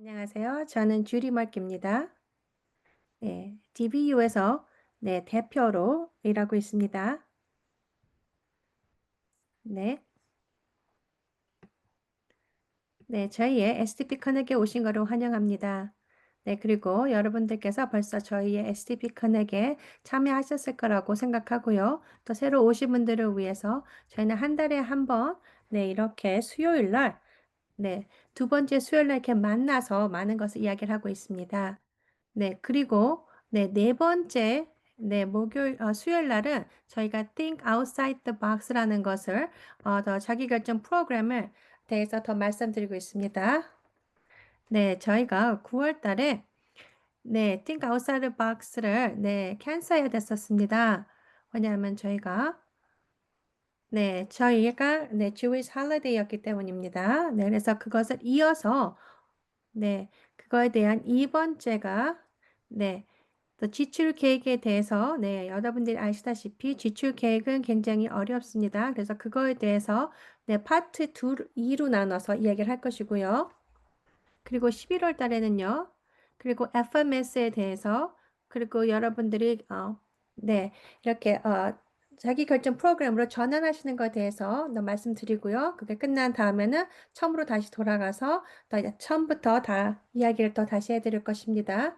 안녕하세요. 저는 주리 마크입니다. 네, DBU에서 네, 대표로 일하고 있습니다. 네, 네, 저희의 SDP 커넥에 오신 거를 환영합니다. 네, 그리고 여러분들께서 벌써 저희의 SDP 커넥에 참여하셨을 거라고 생각하고요. 또 새로 오신 분들을 위해서 저희는 한 달에 한 번, 네, 이렇게 수요일 날, 네, 두 번째 수요일 날 이렇게 만나서 많은 것을 이야기를 하고 있습니다. 네, 그리고 네 번째 목요일 수요일 날은 저희가 Think Outside the Box라는 것을 더 자기결정 프로그램을 대해서 더 말씀드리고 있습니다. 네, 저희가 9월 달에 Think Outside the Box를 캔슬해야 됐었습니다. 왜냐하면 저희가 Jewish holiday였기 때문입니다. 네, 그래서 그것을 이어서 그거에 대한 이번째가 네, 또 지출 계획에 대해서 여러분들이 아시다시피 지출 계획은 굉장히 어렵습니다. 그래서 그거에 대해서 파트 2로 나눠서 이야기를 할 것이고요. 그리고 11월 달에는요. 그리고 FMS에 대해서 그리고 여러분들이 이렇게 자기 결정 프로그램으로 전환하시는 것에 대해서 말씀드리고요. 그게 끝난 다음에는 처음으로 다시 돌아가서 또 이제 처음부터 다 이야기를 또 다시 해드릴 것입니다.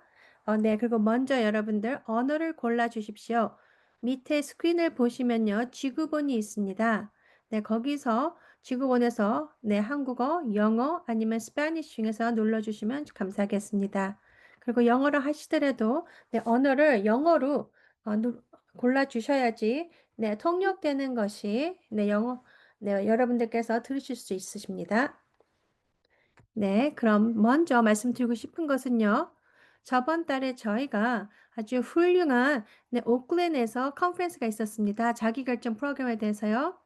네, 그리고 먼저 여러분들 언어를 골라 주십시오. 밑에 스크린을 보시면요. 지구본이 있습니다. 네, 거기서 지구본에서 한국어, 영어 아니면 스페니쉬 중에서 눌러주시면 감사하겠습니다. 그리고 영어를 하시더라도 언어를 영어로 골라주셔야지 통역되는 것이 여러분들께서 들으실 수 있으십니다. 네, 그럼 먼저 말씀드리고 싶은 것은요. 저번 달에 저희가 아주 훌륭한 오클랜드에서 컨퍼런스가 있었습니다. 자기결정 프로그램에 대해서요.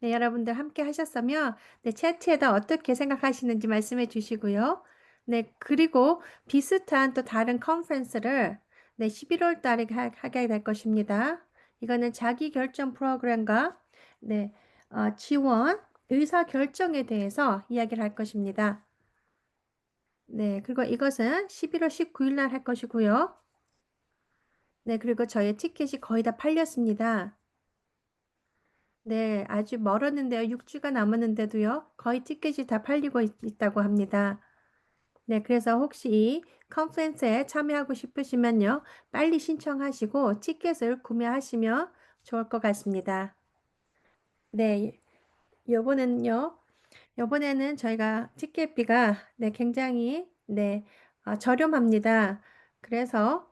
네, 여러분들 함께 하셨으면 채팅에다 어떻게 생각하시는지 말씀해 주시고요. 네, 그리고 비슷한 또 다른 컨퍼런스를 11월 달에 하게 될 것입니다. 이거는 자기결정 프로그램과 지원, 의사결정에 대해서 이야기를 할 것입니다. 네, 그리고 이것은 11월 19일 날 할 것이고요. 네, 그리고 저희 티켓이 거의 다 팔렸습니다. 네, 아주 멀었는데요. 6주가 남았는데도요. 거의 티켓이 다 팔리고 있다고 합니다. 네, 그래서 혹시 이 컨퍼런스에 참여하고 싶으시면요. 빨리 신청하시고 티켓을 구매하시면 좋을 것 같습니다. 네, 요번엔요. 요번에는 저희가 티켓비가 굉장히 저렴합니다. 그래서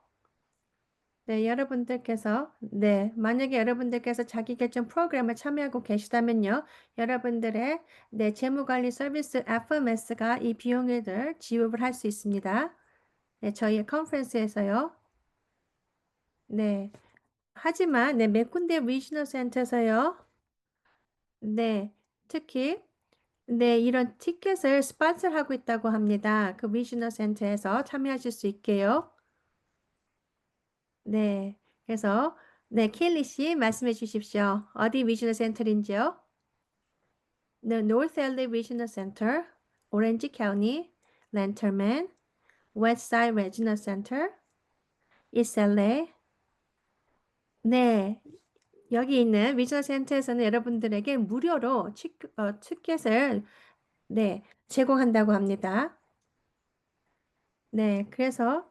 만약에 여러분들께서 자기결정 프로그램을 참여하고 계시다면요, 여러분들의 재무관리 서비스 FMS가 이 비용을 지급을 할 수 있습니다. 네, 저희 컨퍼런스에서요. 네, 하지만 몇 군데 리지널 센터에서요. 네, 특히 이런 티켓을 스폰서하고 있다고 합니다. 그 리지널 센터에서 참여하실 수 있게요. 네. 그래서 케일리 씨 말씀해 주십시오. 어디 리지널 센터인지요? 네, North LA Regional Center, Orange County, Lanterman, West Side Regional Center, East LA. 네. 여기 있는 리지널 센터에서는 여러분들에게 무료로 티켓을 제공한다고 합니다. 네. 그래서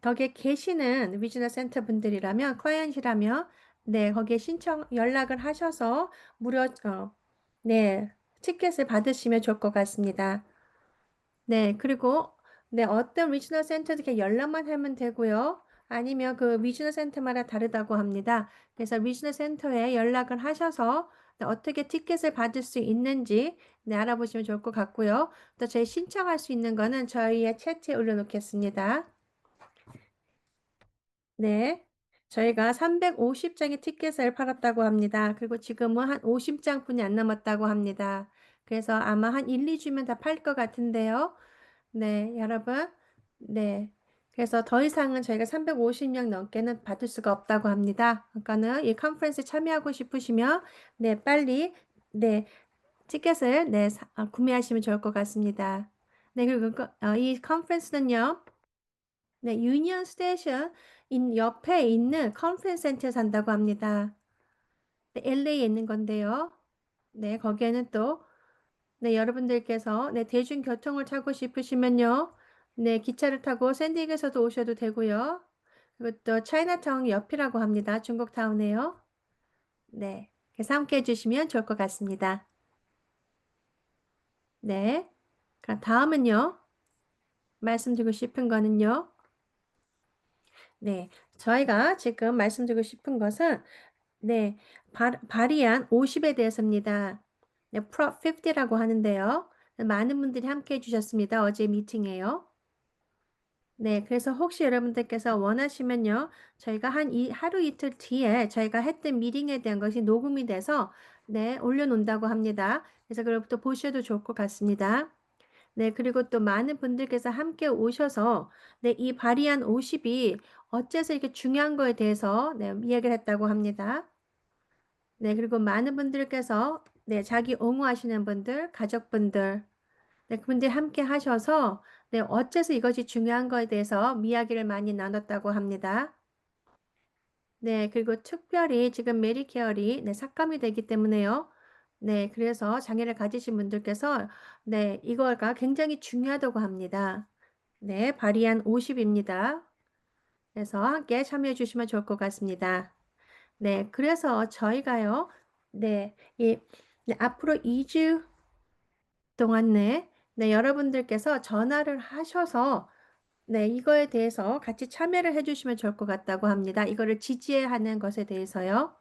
거기에 계시는 리지널 센터 분들이라면, 클라이언트라면, 거기에 연락을 하셔서 무료, 티켓을 받으시면 좋을 것 같습니다. 네, 그리고, 어떤 리지널 센터도 이렇게 연락만 하면 되고요. 아니면 그 리지널 센터마다 다르다고 합니다. 그래서 리지널 센터에 연락을 하셔서 어떻게 티켓을 받을 수 있는지 알아보시면 좋을 것 같고요. 또 저희 신청할 수 있는 거는 저희의 채팅에 올려놓겠습니다. 네. 저희가 350장의 티켓을 팔았다고 합니다. 그리고 지금은 한 50장뿐이 안 남았다고 합니다. 그래서 아마 한 1, 2주면 다 팔 것 같은데요. 네, 여러분. 네. 그래서 더 이상은 저희가 350명 넘게는 받을 수가 없다고 합니다. 그러니까는 이 컨퍼런스에 참여하고 싶으시면 빨리 네, 티켓을 구매하시면 좋을 것 같습니다. 네, 그리고 이 컨퍼런스는요. 네, 유니언 스테이션 옆에 있는 컨퍼런스 센터에서 한다고 합니다. 네, LA에 있는 건데요. 네, 거기에는 또 네, 여러분들께서 네, 대중교통을 타고 싶으시면요. 네, 기차를 타고 샌디에고에서도 오셔도 되고요. 그리고 또 차이나타운 옆이라고 합니다. 중국타운에요. 네, 그래서 함께 해주시면 좋을 것 같습니다. 네, 그럼 다음은요. 말씀드리고 싶은 거는요. 네, 저희가 지금 말씀드리고 싶은 것은 네, 발의안 50에 대해서입니다. 네, 프롭 50라고 하는데요. 많은 분들이 함께 해주셨습니다. 어제 미팅에요. 네, 그래서 혹시 여러분들께서 원하시면요, 저희가 하루 이틀 뒤에 저희가 했던 미팅에 대한 것이 녹음이 돼서 네, 올려놓는다고 합니다. 그래서 그걸 또 보셔도 좋을 것 같습니다. 네, 그리고 또 많은 분들께서 함께 오셔서 네, 이 발의안 50이 어째서 이렇게 중요한 거에 대해서 네, 이야기를 했다고 합니다. 네, 그리고 많은 분들께서 네, 자기 옹호하시는 분들, 가족분들, 네, 그분들 함께 하셔서 네, 어째서 이것이 중요한 거에 대해서 이야기를 많이 나눴다고 합니다. 네, 그리고 특별히 지금 메디케어리 네, 삭감이 되기 때문에요. 네, 그래서 장애를 가지신 분들께서 네, 이거가 굉장히 중요하다고 합니다. 네, 발의안 50입니다. 그래서 함께 참여해 주시면 좋을 것 같습니다. 네, 그래서 저희가요, 네, 네, 앞으로 2주 동안 네, 여러분들께서 전화를 하셔서 네, 이거에 대해서 같이 참여를 해주시면 좋을 것 같다고 합니다. 이거를 지지해야 하는 것에 대해서요.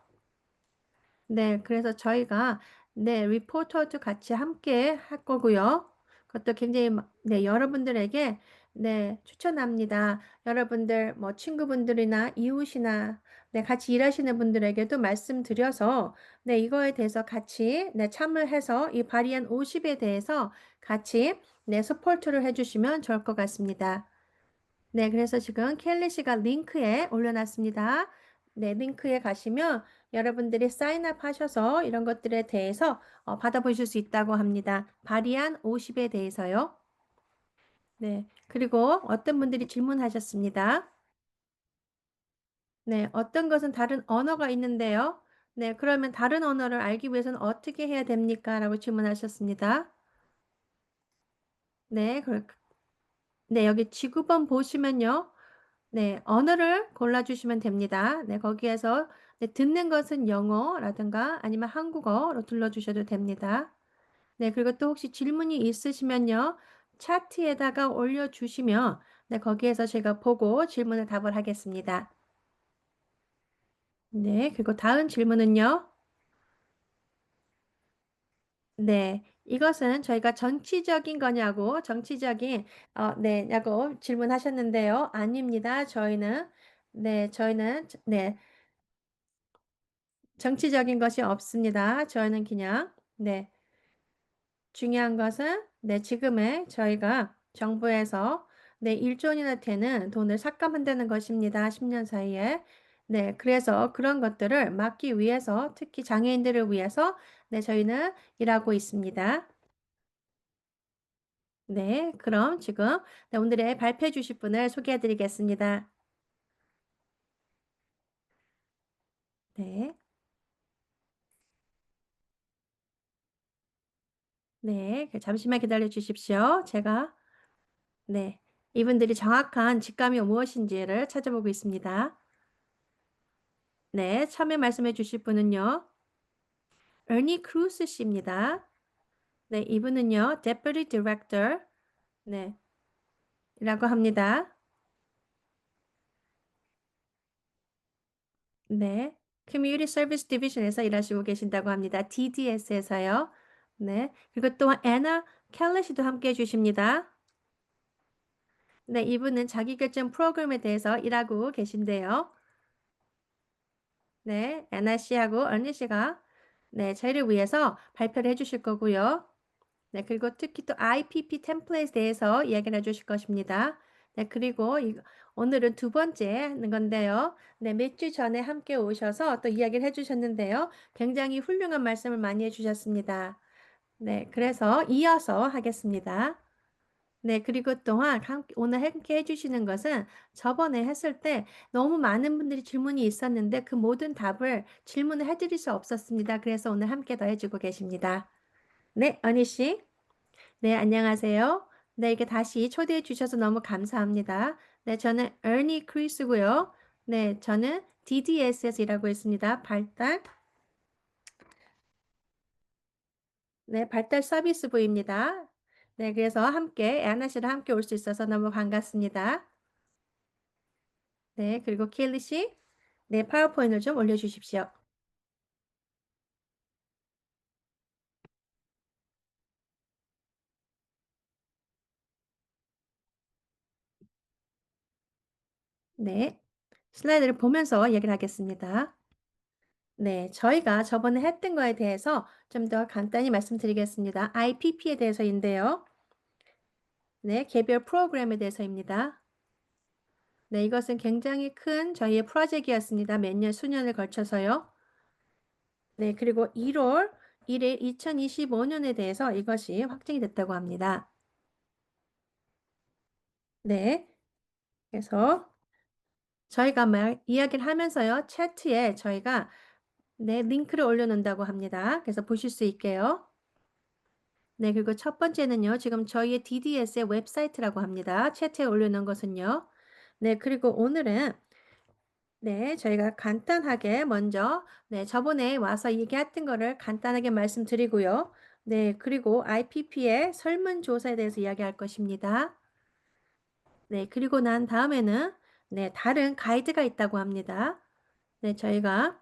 네, 그래서 저희가 네, 리포터도 같이 함께 할 거고요. 그것도 굉장히 네, 여러분들에게 네, 추천합니다. 여러분들 뭐 친구분들이나 이웃이나 네, 같이 일하시는 분들에게도 말씀드려서 네, 이거에 대해서 같이 네, 참여해서 이 발의안 50에 대해서 같이 네, 서포트를 해주시면 좋을 것 같습니다. 네, 그래서 지금 켈리 씨가 링크에 올려놨습니다. 네, 링크에 가시면 여러분들이 사인업 하셔서 이런 것들에 대해서 받아보실 수 있다고 합니다. 발의안 50에 대해서요. 네, 그리고 어떤 분들이 질문하셨습니다. 네, 어떤 것은 다른 언어가 있는데요. 네, 그러면 다른 언어를 알기 위해서는 어떻게 해야 됩니까? 라고 질문하셨습니다. 네, 네, 여기 지구본 보시면요. 네, 언어를 골라주시면 됩니다. 네, 거기에서 네, 듣는 것은 영어라든가 아니면 한국어로 눌러주셔도 됩니다. 네, 그리고 또 혹시 질문이 있으시면요. 차트에다가 올려주시면 네, 거기에서 제가 보고 질문을 답을 하겠습니다. 네, 그리고 다음 질문은요. 네, 이것은 저희가 정치적인 거냐고, 네, 냐고 질문하셨는데요. 아닙니다. 네, 정치적인 것이 없습니다. 저희는 그냥, 네, 중요한 것은, 네, 지금의 저희가 정부에서, 네, 1조 원이나 되는 돈을 삭감한다는 것입니다. 10년 사이에. 네, 그래서 그런 것들을 막기 위해서, 특히 장애인들을 위해서, 네, 저희는 일하고 있습니다. 네, 그럼 지금 네, 오늘의 발표해 주실 분을 소개해 드리겠습니다. 네, 네, 잠시만 기다려 주십시오. 네, 이분들이 정확한 직감이 무엇인지를 찾아보고 있습니다. 네, 처음에 말씀해 주실 분은요, 에니 크루스 씨입니다. 네, 이분은요, Deputy Director, 네, 이라고 합니다. 네, Community Service Division에서 일하시고 계신다고 합니다. DDS에서요. 네, 그리고 또한 애나 켈러 씨도 함께 해주십니다. 네, 이분은 자기결정 프로그램에 대해서 일하고 계신데요. 네, 애나 씨하고 언니 씨가 네, 저희를 위해서 발표를 해주실 거고요. 네, 그리고 특히 또 IPP 템플릿에 대해서 이야기를 해주실 것입니다. 네, 그리고 오늘은 두 번째 하는 건데요. 네, 몇 주 전에 함께 오셔서 또 이야기를 해주셨는데요. 굉장히 훌륭한 말씀을 많이 해주셨습니다. 네, 그래서 이어서 하겠습니다. 네, 그리고 또한 오늘 함께 해주시는 것은 저번에 했을 때 너무 많은 분들이 질문이 있었는데 그 모든 답을 질문을 해드릴 수 없었습니다. 그래서 오늘 함께 더 해주고 계십니다. 네, 언니 씨. 네, 안녕하세요. 네, 이렇게 다시 초대해 주셔서 너무 감사합니다. 네, 저는 에니 크리스고요. 네, 저는 DDS에서 일하고 있습니다. 네, 발달 서비스부입니다. 네, 그래서 함께, 애나 씨랑 함께 올 수 있어서 너무 반갑습니다. 네, 그리고 켈리 씨. 네, 파워포인트를 좀 올려주십시오. 네, 슬라이드를 보면서 얘기를 하겠습니다. 네, 저희가 저번에 했던 거에 대해서 좀 더 간단히 말씀드리겠습니다. IPP에 대해서인데요. 네, 개별 프로그램에 대해서입니다. 네, 이것은 굉장히 큰 저희의 프로젝트였습니다. 몇 년, 수년을 걸쳐서요. 네, 그리고 1월 1일 2025년에 대해서 이것이 확정이 됐다고 합니다. 네, 그래서 저희가 이야기를 하면서요, 채트에 저희가 네, 링크를 올려놓는다고 합니다. 그래서 보실 수 있게요. 네, 그리고 첫 번째는요, 지금 저희의 DDS의 웹사이트라고 합니다. 채트에 올려놓은 것은요. 네, 그리고 오늘은 네, 저희가 간단하게 먼저 네, 저번에 와서 얘기했던 거를 간단하게 말씀드리고요. 네, 그리고 IPP의 설문조사에 대해서 이야기할 것입니다. 네, 그리고 난 다음에는 네, 다른 가이드가 있다고 합니다. 네, 저희가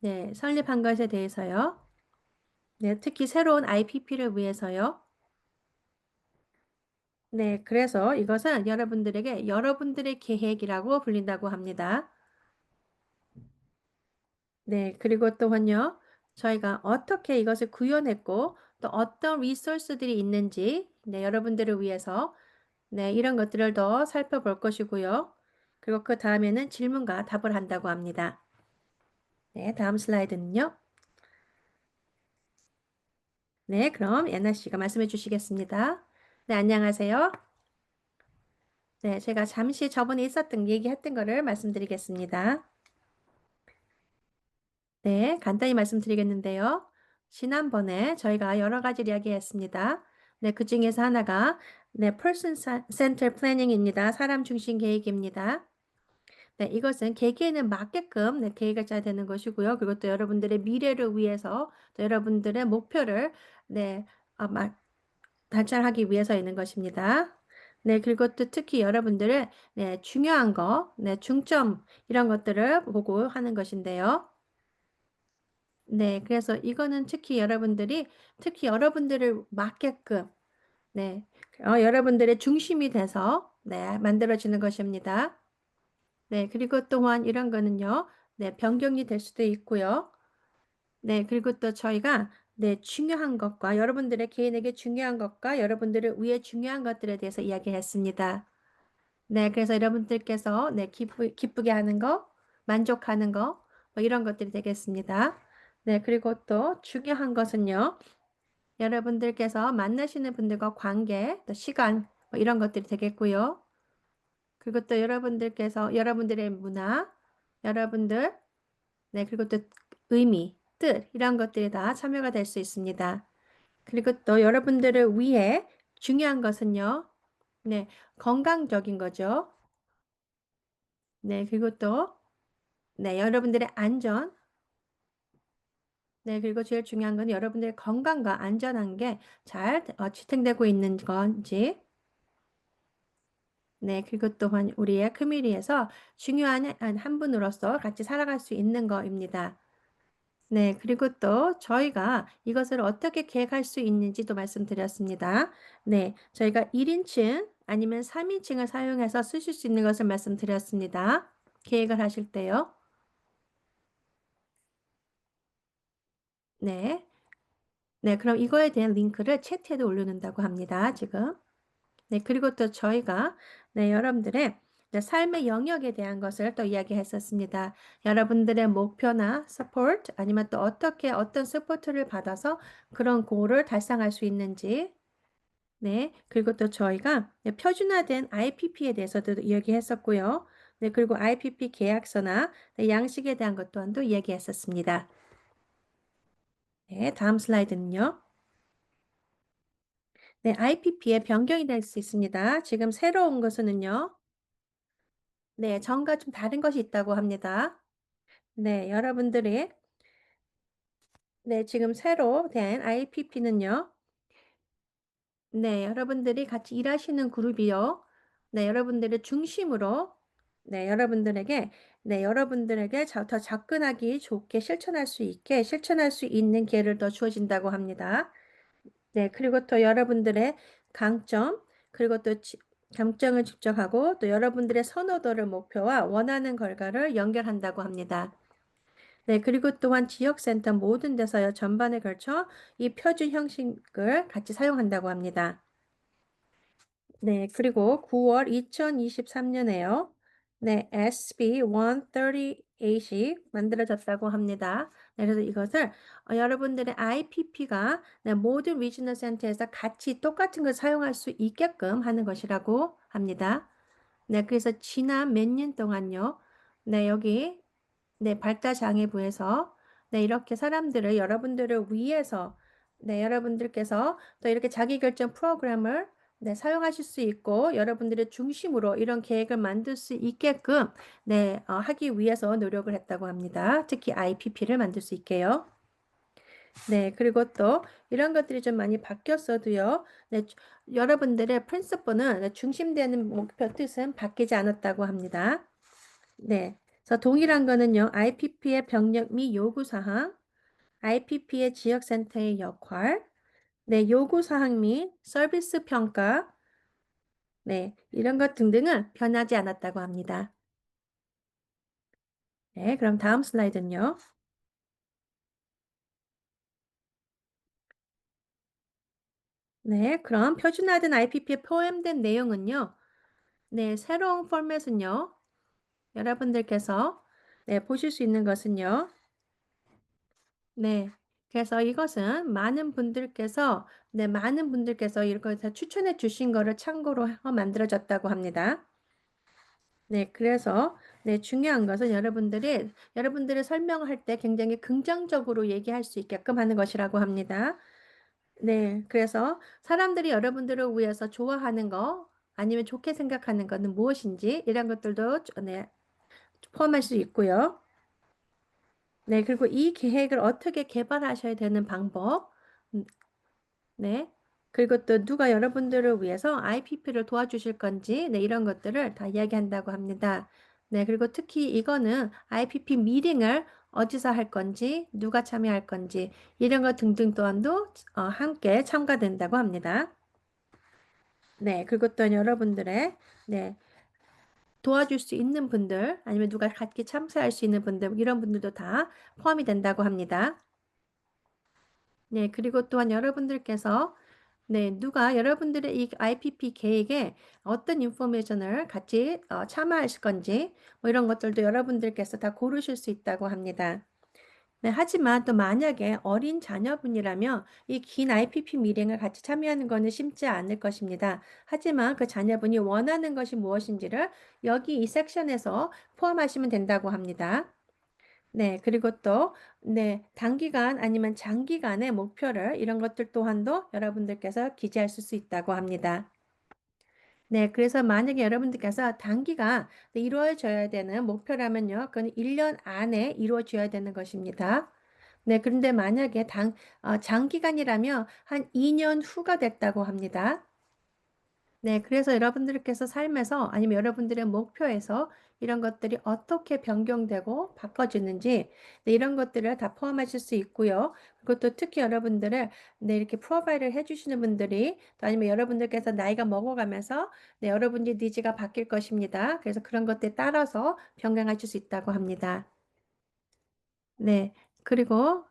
네, 설립한 것에 대해서요. 네, 특히 새로운 IPP를 위해서요. 네, 그래서 이것은 여러분들에게 여러분들의 계획이라고 불린다고 합니다. 네, 그리고 또한요, 저희가 어떻게 이것을 구현했고, 또 어떤 리소스들이 있는지, 네, 여러분들을 위해서, 네, 이런 것들을 더 살펴볼 것이고요. 그리고 그 다음에는 질문과 답을 한다고 합니다. 네, 다음 슬라이드는요. 네, 그럼 예나 씨가 말씀해 주시겠습니다. 네, 안녕하세요. 네, 제가 잠시 저번에 있었던 얘기했던 거를 말씀드리겠습니다. 네, 간단히 말씀드리겠는데요. 지난번에 저희가 여러 가지 이야기했습니다. 네, 그 중에서 하나가 네, Person Centered Planning입니다. 사람 중심 계획입니다. 네, 이것은 개개인에 맞게끔 네, 계획을 짜야 되는 것이고요. 그리고 또 여러분들의 미래를 위해서 또 여러분들의 목표를 네, 달성하기 위해서 있는 것입니다. 네, 그리고 또 특히 여러분들의 네, 중요한 거, 네, 중점 이런 것들을 보고 하는 것인데요. 네, 그래서 이거는 특히 여러분들을 맞게끔, 네, 여러분들의 중심이 돼서, 네, 만들어지는 것입니다. 네, 그리고 또한 이런 거는요, 네, 변경이 될 수도 있고요. 네, 그리고 또 저희가, 네, 중요한 것과, 여러분들의 개인에게 중요한 것과 여러분들을 위해 중요한 것들에 대해서 이야기했습니다. 네, 그래서 여러분들께서, 네, 기쁘게 하는 거, 만족하는 거, 뭐 이런 것들이 되겠습니다. 네, 그리고 또 중요한 것은요, 여러분들께서 만나시는 분들과 관계, 또 시간, 뭐 이런 것들이 되겠고요. 그리고 또 여러분들께서 여러분들의 문화, 여러분들, 네, 그리고 또 의미, 뜻, 이런 것들이 다 참여가 될 수 있습니다. 그리고 또 여러분들을 위해 중요한 것은요, 네, 건강적인 거죠. 네, 그리고 또, 네, 여러분들의 안전, 네, 그리고 제일 중요한 건 여러분들의 건강과 안전한 게 잘 지탱되고 있는 건지, 네, 그리고 또한 우리의 커뮤니티에서 중요한 한 분으로서 같이 살아갈 수 있는 거입니다. 네, 그리고 또 저희가 이것을 어떻게 계획할 수 있는지도 말씀드렸습니다. 네, 저희가 1인칭 아니면 3인칭을 사용해서 쓰실 수 있는 것을 말씀드렸습니다. 계획을 하실 때요. 네. 네, 그럼 이거에 대한 링크를 채팅에도 올려놓는다고 합니다. 지금. 네, 그리고 또 저희가 네, 여러분들의 네, 삶의 영역에 대한 것을 또 이야기했었습니다. 여러분들의 목표나 서포트 아니면 또 어떻게 어떤 서포트를 받아서 그런 고를 달성할 수 있는지 네, 그리고 또 저희가 네, 표준화된 IPP에 대해서도 이야기했었고요. 네, 그리고 IPP 계약서나 네, 양식에 대한 것 또한도 이야기했었습니다. 네, 다음 슬라이드는요. 네, IPP의 변경이 될 수 있습니다. 지금 새로 운 것은요. 네, 전과 좀 다른 것이 있다고 합니다. 네, 여러분들이 네, 지금 새로 된 IPP는요. 네, 여러분들이 같이 일하시는 그룹이요. 네, 여러분들을 중심으로 여러분들에게 더 접근하기 좋게 실천할 수 있게 실천할 수 있는 기회를 더 주어진다고 합니다. 네, 그리고 또 여러분들의 강점, 그리고 또 강점을 집중하고 또 여러분들의 선호도를 목표와 원하는 결과를 연결한다고 합니다. 네, 그리고 또한 지역센터 모든 데서요, 전반에 걸쳐 이 표준 형식을 같이 사용한다고 합니다. 네, 그리고 9월 2023년에요. 네, SB138이 만들어졌다고 합니다. 네, 그래서 이것을 여러분들의 IPP가 네, 모든 리지널 센터에서 같이 똑같은 걸 사용할 수 있게끔 하는 것이라고 합니다. 네, 그래서 지난 몇 년 동안요. 네, 여기 네, 발달장애부에서 네, 이렇게 사람들을 여러분들을 위해서 네, 여러분들께서 또 이렇게 자기결정 프로그램을 네, 사용하실 수 있고 여러분들의 중심으로 이런 계획을 만들 수 있게끔 네, 하기 위해서 노력을 했다고 합니다. 특히 IPP를 만들 수 있게요. 네, 그리고 또 이런 것들이 좀 많이 바뀌었어도요. 네, 여러분들의 프린시플은 네, 중심되는 목표 뜻은 바뀌지 않았다고 합니다. 네. 그래서 동일한 거는요. IPP의 병력 및 요구사항, IPP의 지역센터의 역할, 네, 요구사항 및 서비스 평가, 네, 이런 것 등등은 변하지 않았다고 합니다. 네, 그럼 다음 슬라이드는요. 네, 그럼 표준화된 IPP에 포함된 내용은요. 네, 새로운 포맷은요. 여러분들께서 네, 보실 수 있는 것은요. 네. 그래서 이것은 많은 분들께서 이렇게 추천해 주신 거를 참고로 만들어졌다고 합니다. 네, 그래서 네, 중요한 것은 여러분들이 설명할 때 굉장히 긍정적으로 얘기할 수 있게끔 하는 것이라고 합니다. 네, 그래서 사람들이 여러분들을 위해서 좋아하는 거 아니면 좋게 생각하는 것은 무엇인지 이런 것들도 네, 포함할 수 있고요. 네, 그리고 이 계획을 어떻게 개발하셔야 되는 방법, 음, 네. 그리고 또 누가 여러분들을 위해서 IPP를 도와주실 건지, 네, 이런 것들을 다 이야기한다고 합니다. 네, 그리고 특히 이거는 IPP 미팅을 어디서 할 건지, 누가 참여할 건지, 이런 것 등등 또한도 함께 참가된다고 합니다. 네, 그리고 또 여러분들의, 네, 도와줄 수 있는 분들, 아니면 누가 같이 참여할 수 있는 분들, 이런 분들도 다 포함이 된다고 합니다. 네, 그리고 또한 여러분들께서 네, 누가 여러분들의 이 IPP 계획에 어떤 인포메이션을 같이 참여하실 건지 뭐 이런 것들도 여러분들께서 다 고르실 수 있다고 합니다. 네, 하지만 또 만약에 어린 자녀분이라면 이 긴 IPP 미팅을 같이 참여하는 것은 쉽지 않을 것입니다. 하지만 그 자녀분이 원하는 것이 무엇인지를 여기 이 섹션에서 포함하시면 된다고 합니다. 네, 그리고 또, 네, 단기간 아니면 장기간의 목표를 이런 것들 또한도 여러분들께서 기재하실 수 있다고 합니다. 네, 그래서 만약에 여러분들께서 단기간 이루어져야 되는 목표라면요, 그건 1년 안에 이루어져야 되는 것입니다. 네, 그런데 만약에 장기간이라면 한 2년 후가 됐다고 합니다. 네, 그래서 여러분들께서 삶에서 아니면 여러분들의 목표에서 이런 것들이 어떻게 변경되고 바꿔지는지 네, 이런 것들을 다 포함하실 수 있고요. 그리고 또 특히 여러분들을 네, 이렇게 프로바이드를 해주시는 분들이 또 아니면 여러분들께서 나이가 먹어가면서 네, 여러분의 니즈가 바뀔 것입니다. 그래서 그런 것들에 따라서 변경하실 수 있다고 합니다. 네, 그리고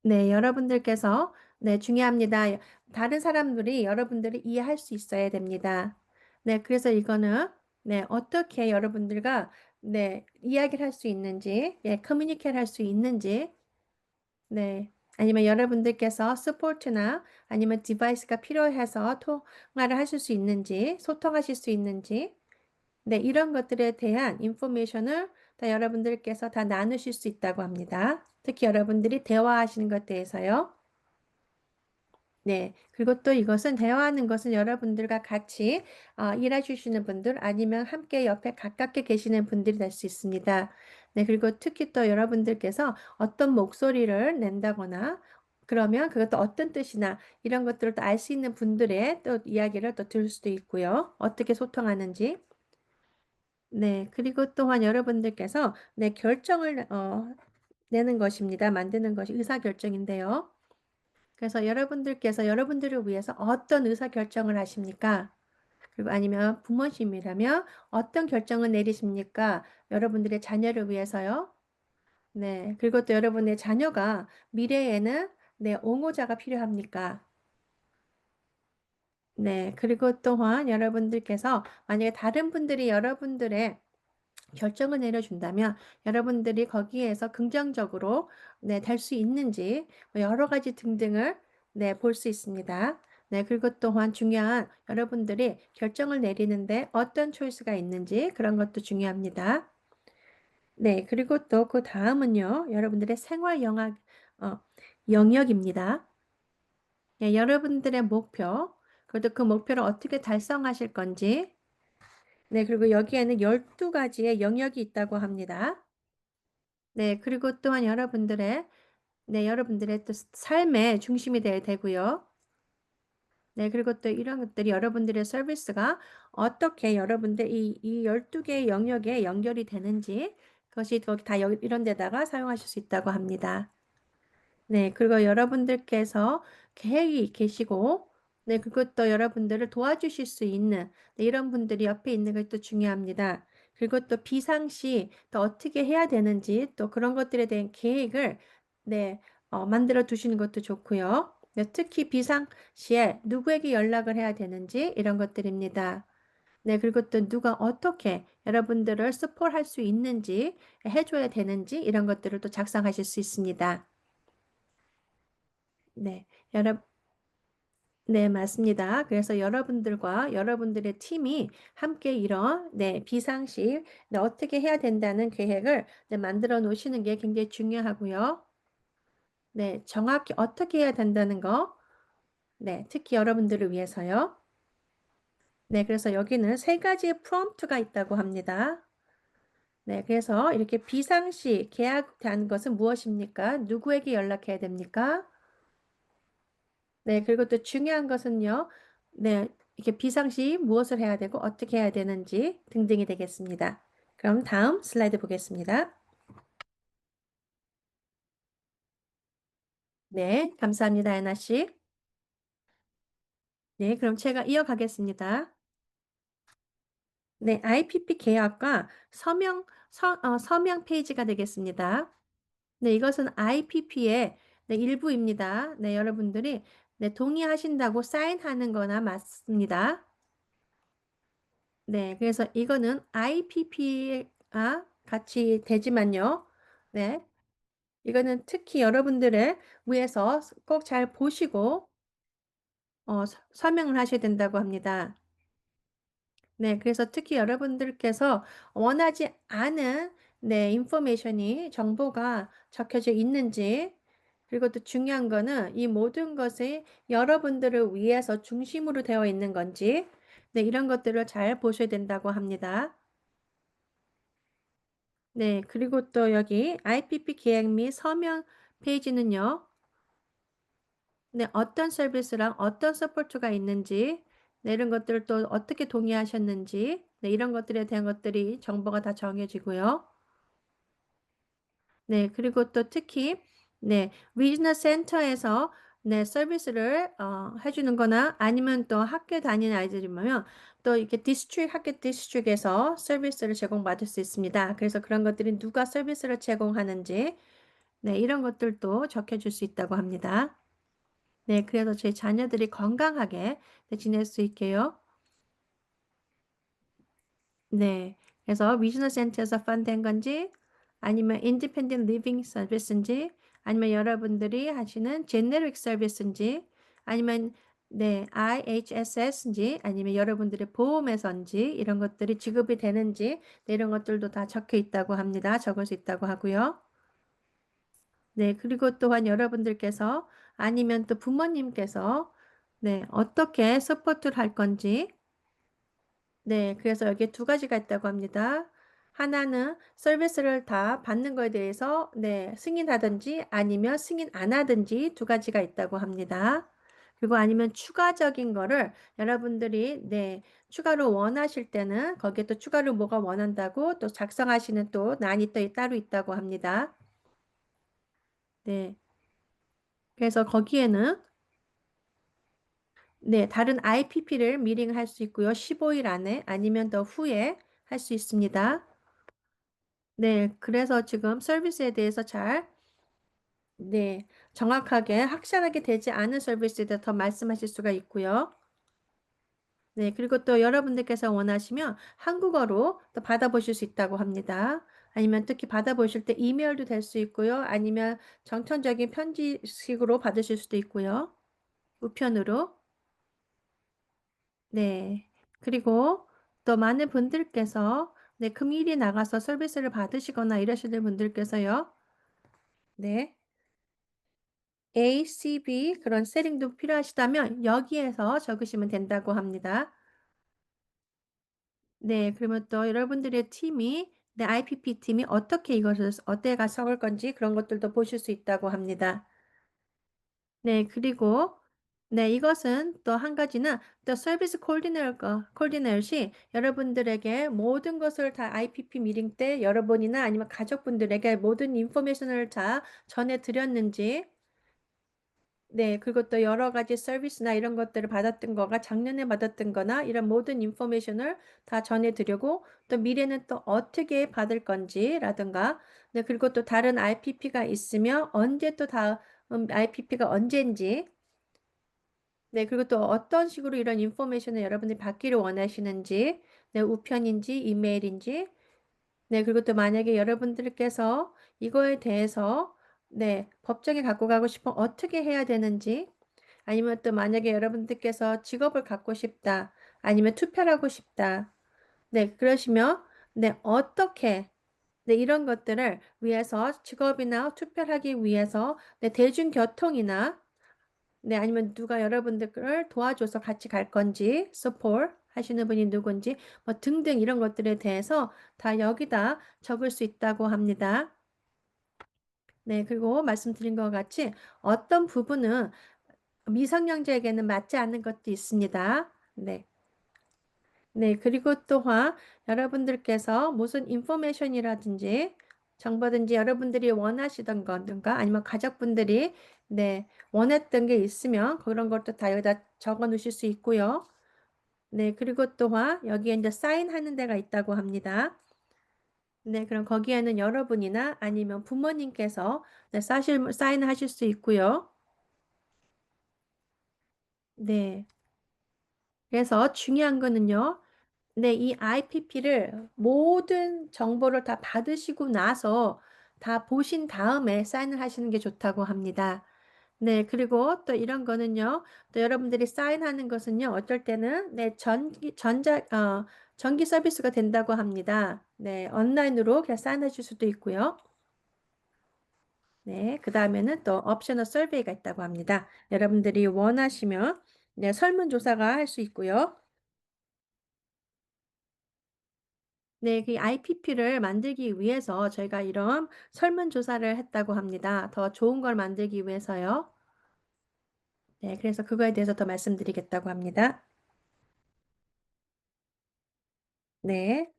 네, 여러분들께서 네, 중요합니다. 다른 사람들이 여러분들을 이해할 수 있어야 됩니다. 네, 그래서 이거는 네, 어떻게 여러분들과 네, 이야기를 할 수 있는지, 예, 커뮤니케이트 할 수 있는지, 네. 아니면 여러분들께서 스포트나 아니면 디바이스가 필요해서 통화를 하실 수 있는지, 소통하실 수 있는지, 네, 이런 것들에 대한 인포메이션을 다 여러분들께서 다 나누실 수 있다고 합니다. 특히 여러분들이 대화하시는 것에 대해서요. 네. 그리고 또 이것은 대화하는 것은 여러분들과 같이 일해 주시는 분들 아니면 함께 옆에 가깝게 계시는 분들이 될 수 있습니다. 네. 그리고 특히 또 여러분들께서 어떤 목소리를 낸다거나 그러면 그것도 어떤 뜻이나 이런 것들을 또 알 수 있는 분들의 또 이야기를 또 들을 수도 있고요. 어떻게 소통하는지. 네. 그리고 또한 여러분들께서 네, 결정을 내는 것입니다. 만드는 것이 의사결정인데요. 그래서 여러분들께서 여러분들을 위해서 어떤 의사결정을 하십니까? 그리고 아니면 부모님이라면 어떤 결정을 내리십니까? 여러분들의 자녀를 위해서요. 네. 그리고 또 여러분의 자녀가 미래에는 네, 옹호자가 필요합니까? 네. 그리고 또한 여러분들께서 만약에 다른 분들이 여러분들의 결정을 내려준다면 여러분들이 거기에서 긍정적으로 네, 될 수 있는지 뭐 여러 가지 등등을 네, 볼 수 있습니다. 네, 그리고 또한 중요한 여러분들이 결정을 내리는데 어떤 초이스가 있는지 그런 것도 중요합니다. 네, 그리고 또 그 다음은요, 여러분들의 생활 어, 영역입니다. 네, 여러분들의 목표, 그리고 그 목표를 어떻게 달성하실 건지, 네, 그리고 여기에는 12가지의 영역이 있다고 합니다. 네, 그리고 또한 여러분들의 또 삶의 중심이 돼야 되고요. 네, 그리고 또 이런 것들이 여러분들의 서비스가 어떻게 여러분들 이 12개의 영역에 연결이 되는지 그것이 거기 다 이런 데다가 사용하실 수 있다고 합니다. 네, 그리고 여러분들께서 계획이 계시고, 네, 그것도 여러분들을 도와주실 수 있는 네, 이런 분들이 옆에 있는 것도 중요합니다. 그리고 또 비상시 또 어떻게 해야 되는지 또 그런 것들에 대한 계획을 네, 만들어 두시는 것도 좋고요. 네, 특히 비상시에 누구에게 연락을 해야 되는지 이런 것들입니다. 네, 그리고 또 누가 어떻게 여러분들을 support 할 수 있는지 해줘야 되는지 이런 것들을 또 작성하실 수 있습니다. 네, 네, 맞습니다. 그래서 여러분들과 여러분들의 팀이 함께 이런, 네, 비상시, 네, 어떻게 해야 된다는 계획을 네, 만들어 놓으시는 게 굉장히 중요하고요. 네, 정확히 어떻게 해야 된다는 거, 네, 특히 여러분들을 위해서요. 네, 그래서 여기는 세 가지의 프롬프트가 있다고 합니다. 네, 그래서 이렇게 비상시 계약한 것은 무엇입니까? 누구에게 연락해야 됩니까? 네, 그리고 또 중요한 것은요. 네, 이렇게 비상시 무엇을 해야 되고 어떻게 해야 되는지 등등이 되겠습니다. 그럼 다음 슬라이드 보겠습니다. 네, 감사합니다, 애나 씨. 네, 그럼 제가 이어가겠습니다. 네, IPP 계약과 서명 페이지가 되겠습니다. 네, 이것은 IPP의 네, 일부입니다. 네, 여러분들이 네, 동의하신다고 사인하는 거나 맞습니다. 네, 그래서 이거는 IPP가 같이 되지만요. 네, 이거는 특히 여러분들의 위해서 꼭 잘 보시고 설명을 하셔야 된다고 합니다. 네, 그래서 특히 여러분들께서 원하지 않은 네, 정보가 적혀져 있는지 그리고 또 중요한 거는 이 모든 것이 여러분들을 위해서 중심으로 되어 있는 건지 네, 이런 것들을 잘 보셔야 된다고 합니다. 네, 그리고 또 여기 IPP 계약 및 서명 페이지는요. 네, 어떤 서비스랑 어떤 서포트가 있는지, 네, 이런 것들을 또 어떻게 동의하셨는지, 네, 이런 것들에 대한 것들이 정보가 다 정해지고요. 네, 그리고 또 특히 네, 리지널 센터에서 네, 서비스를 해주는 거나 아니면 또 학교 다니는 아이들이면 또 이렇게 학교 디스트릭에서 서비스를 제공받을 수 있습니다. 그래서 그런 것들이 누가 서비스를 제공하는지 네, 이런 것들도 적혀줄 수 있다고 합니다. 네, 그래서 저희 자녀들이 건강하게 네, 지낼 수 있게요. 네, 그래서 리지널 센터에서 펀드된 건지 아니면 인디펜던트 리빙 서비스인지 아니면 여러분들이 하시는 제네릭 서비스인지, 아니면 네, IHSS인지, 아니면 여러분들의 보험회사인지, 이런 것들이 지급이 되는지, 네, 이런 것들도 다 적혀 있다고 합니다. 적을 수 있다고 하고요. 네, 그리고 또한 여러분들께서 아니면 또 부모님께서 네, 어떻게 서포트를 할 건지, 네, 그래서 여기에 두 가지가 있다고 합니다. 하나는 서비스를 다 받는 거에 대해서 네, 승인하든지 아니면 승인 안 하든지 두 가지가 있다고 합니다. 그리고 아니면 추가적인 거를 여러분들이 네, 추가로 원하실 때는 거기에 또 추가로 뭐가 원한다고 또 작성하시는 또 란이 또 따로 있다고 합니다. 네. 그래서 거기에는 네, 다른 IPP를 미리 할 수 있고요. 15일 안에 아니면 더 후에 할 수 있습니다. 네, 그래서 지금 서비스에 대해서 잘, 네, 정확하게 확실하게 되지 않은 서비스에 대해서 더 말씀하실 수가 있고요. 네, 그리고 또 여러분들께서 원하시면 한국어로 또 받아보실 수 있다고 합니다. 아니면 특히 받아보실 때 이메일도 될 수 있고요. 아니면 정통적인 편지식으로 받으실 수도 있고요. 우편으로. 네. 그리고 또 많은 분들께서 네, 금일이 나가서 서비스를 받으시거나 이러시는 분들께서요. 네. ACB 그런 셀링도 필요하시다면 여기에서 적으시면 된다고 합니다. 네, 그러면 또 여러분들의 팀이 네, IPP 팀이 어떻게 이것을 어디에가 적을 건지 그런 것들도 보실 수 있다고 합니다. 네, 그리고 네, 이것은 또 한 가지는 또 서비스 코디네이터시 여러분들에게 모든 것을 다 IPP 미팅 때 여러분이나 아니면 가족분들에게 모든 인포메이션을 다 전해 드렸는지 네, 그리고 또 여러 가지 서비스나 이런 것들을 받았던 거가 작년에 받았던 거나 이런 모든 인포메이션을 다 전해드리고 또 미래는 또 어떻게 받을 건지라든가 네, 그리고 또 다른 IPP가 있으면 언제 또 다음 IPP가 언제인지 네, 그리고 또 어떤 식으로 이런 인포메이션을 여러분들이 받기를 원하시는지 네, 우편인지 이메일인지 네, 그리고 또 만약에 여러분들께서 이거에 대해서 네, 법정에 갖고 가고 싶으면 어떻게 해야 되는지 아니면 또 만약에 여러분들께서 직업을 갖고 싶다. 아니면 투표를 하고 싶다. 네, 그러시면 네, 어떻게 네, 이런 것들을 위해서 직업이나 투표를 하기 위해서 네, 대중교통이나 네, 아니면 누가 여러분들을 도와줘서 같이 갈 건지, support 하시는 분이 누군지, 뭐 등등 이런 것들에 대해서 다 여기다 적을 수 있다고 합니다. 네, 그리고 말씀드린 것 같이 어떤 부분은 미성년자에게는 맞지 않는 것도 있습니다. 네. 네, 그리고 또한 여러분들께서 무슨 인포메이션이라든지 정보든지 여러분들이 원하시던 거든가 아니면 가족분들이 네, 원했던 게 있으면 그런 것도 다 여기다 적어 놓으실 수 있고요. 네, 그리고 또한 여기에 이제 사인하는 데가 있다고 합니다. 네, 그럼 거기에는 여러분이나 아니면 부모님께서 네, 사인하실 수 있고요. 네. 그래서 중요한 거는요. 네, 이 IPP를 모든 정보를 다 받으시고 나서 다 보신 다음에 사인을 하시는 게 좋다고 합니다. 네, 그리고 또 이런 거는요. 또 여러분들이 사인하는 것은요. 어쩔 때는 네, 전기 서비스가 된다고 합니다. 네, 온라인으로 그냥 사인해 줄 수도 있고요. 네, 그 다음에는 또 옵셔널 서베이가 있다고 합니다. 여러분들이 원하시면 네, 설문조사가 할 수 있고요. 네, 그 IPP를 만들기 위해서 저희가 이런 설문조사를 했다고 합니다. 더 좋은 걸 만들기 위해서요. 네, 그래서 그거에 대해서 더 말씀드리겠다고 합니다. 네.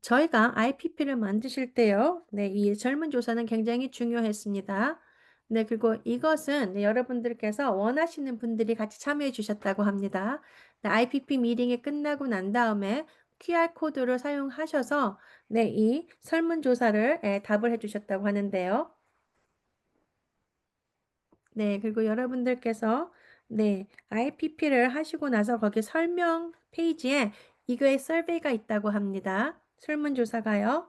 저희가 IPP를 만드실 때요. 네, 이 설문조사는 굉장히 중요했습니다. 네, 그리고 이것은 네, 여러분들께서 원하시는 분들이 같이 참여해 주셨다고 합니다. 네, IPP 미팅이 끝나고 난 다음에 QR코드를 사용하셔서 네, 이 설문조사를 답을 해 주셨다고 하는데요. 네, 그리고 여러분들께서 네, IPP를 하시고 나서 거기 설명 페이지에 이거의 설베이가 있다고 합니다. 설문조사가요.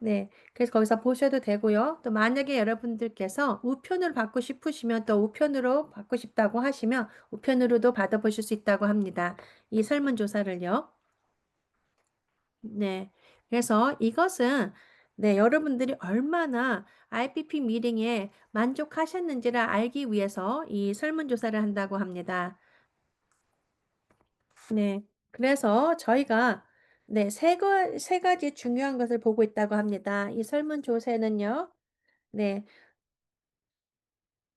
네. 그래서 거기서 보셔도 되고요. 또 만약에 여러분들께서 우편으로 받고 싶으시면 또 우편으로 받고 싶다고 하시면 우편으로도 받아보실 수 있다고 합니다. 이 설문조사를요. 네. 그래서 이것은 네, 여러분들이 얼마나 IPP 미팅에 만족하셨는지를 알기 위해서 이 설문조사를 한다고 합니다. 네. 그래서 저희가 네, 세 가지 중요한 것을 보고 있다고 합니다. 이 설문조사는요. 네.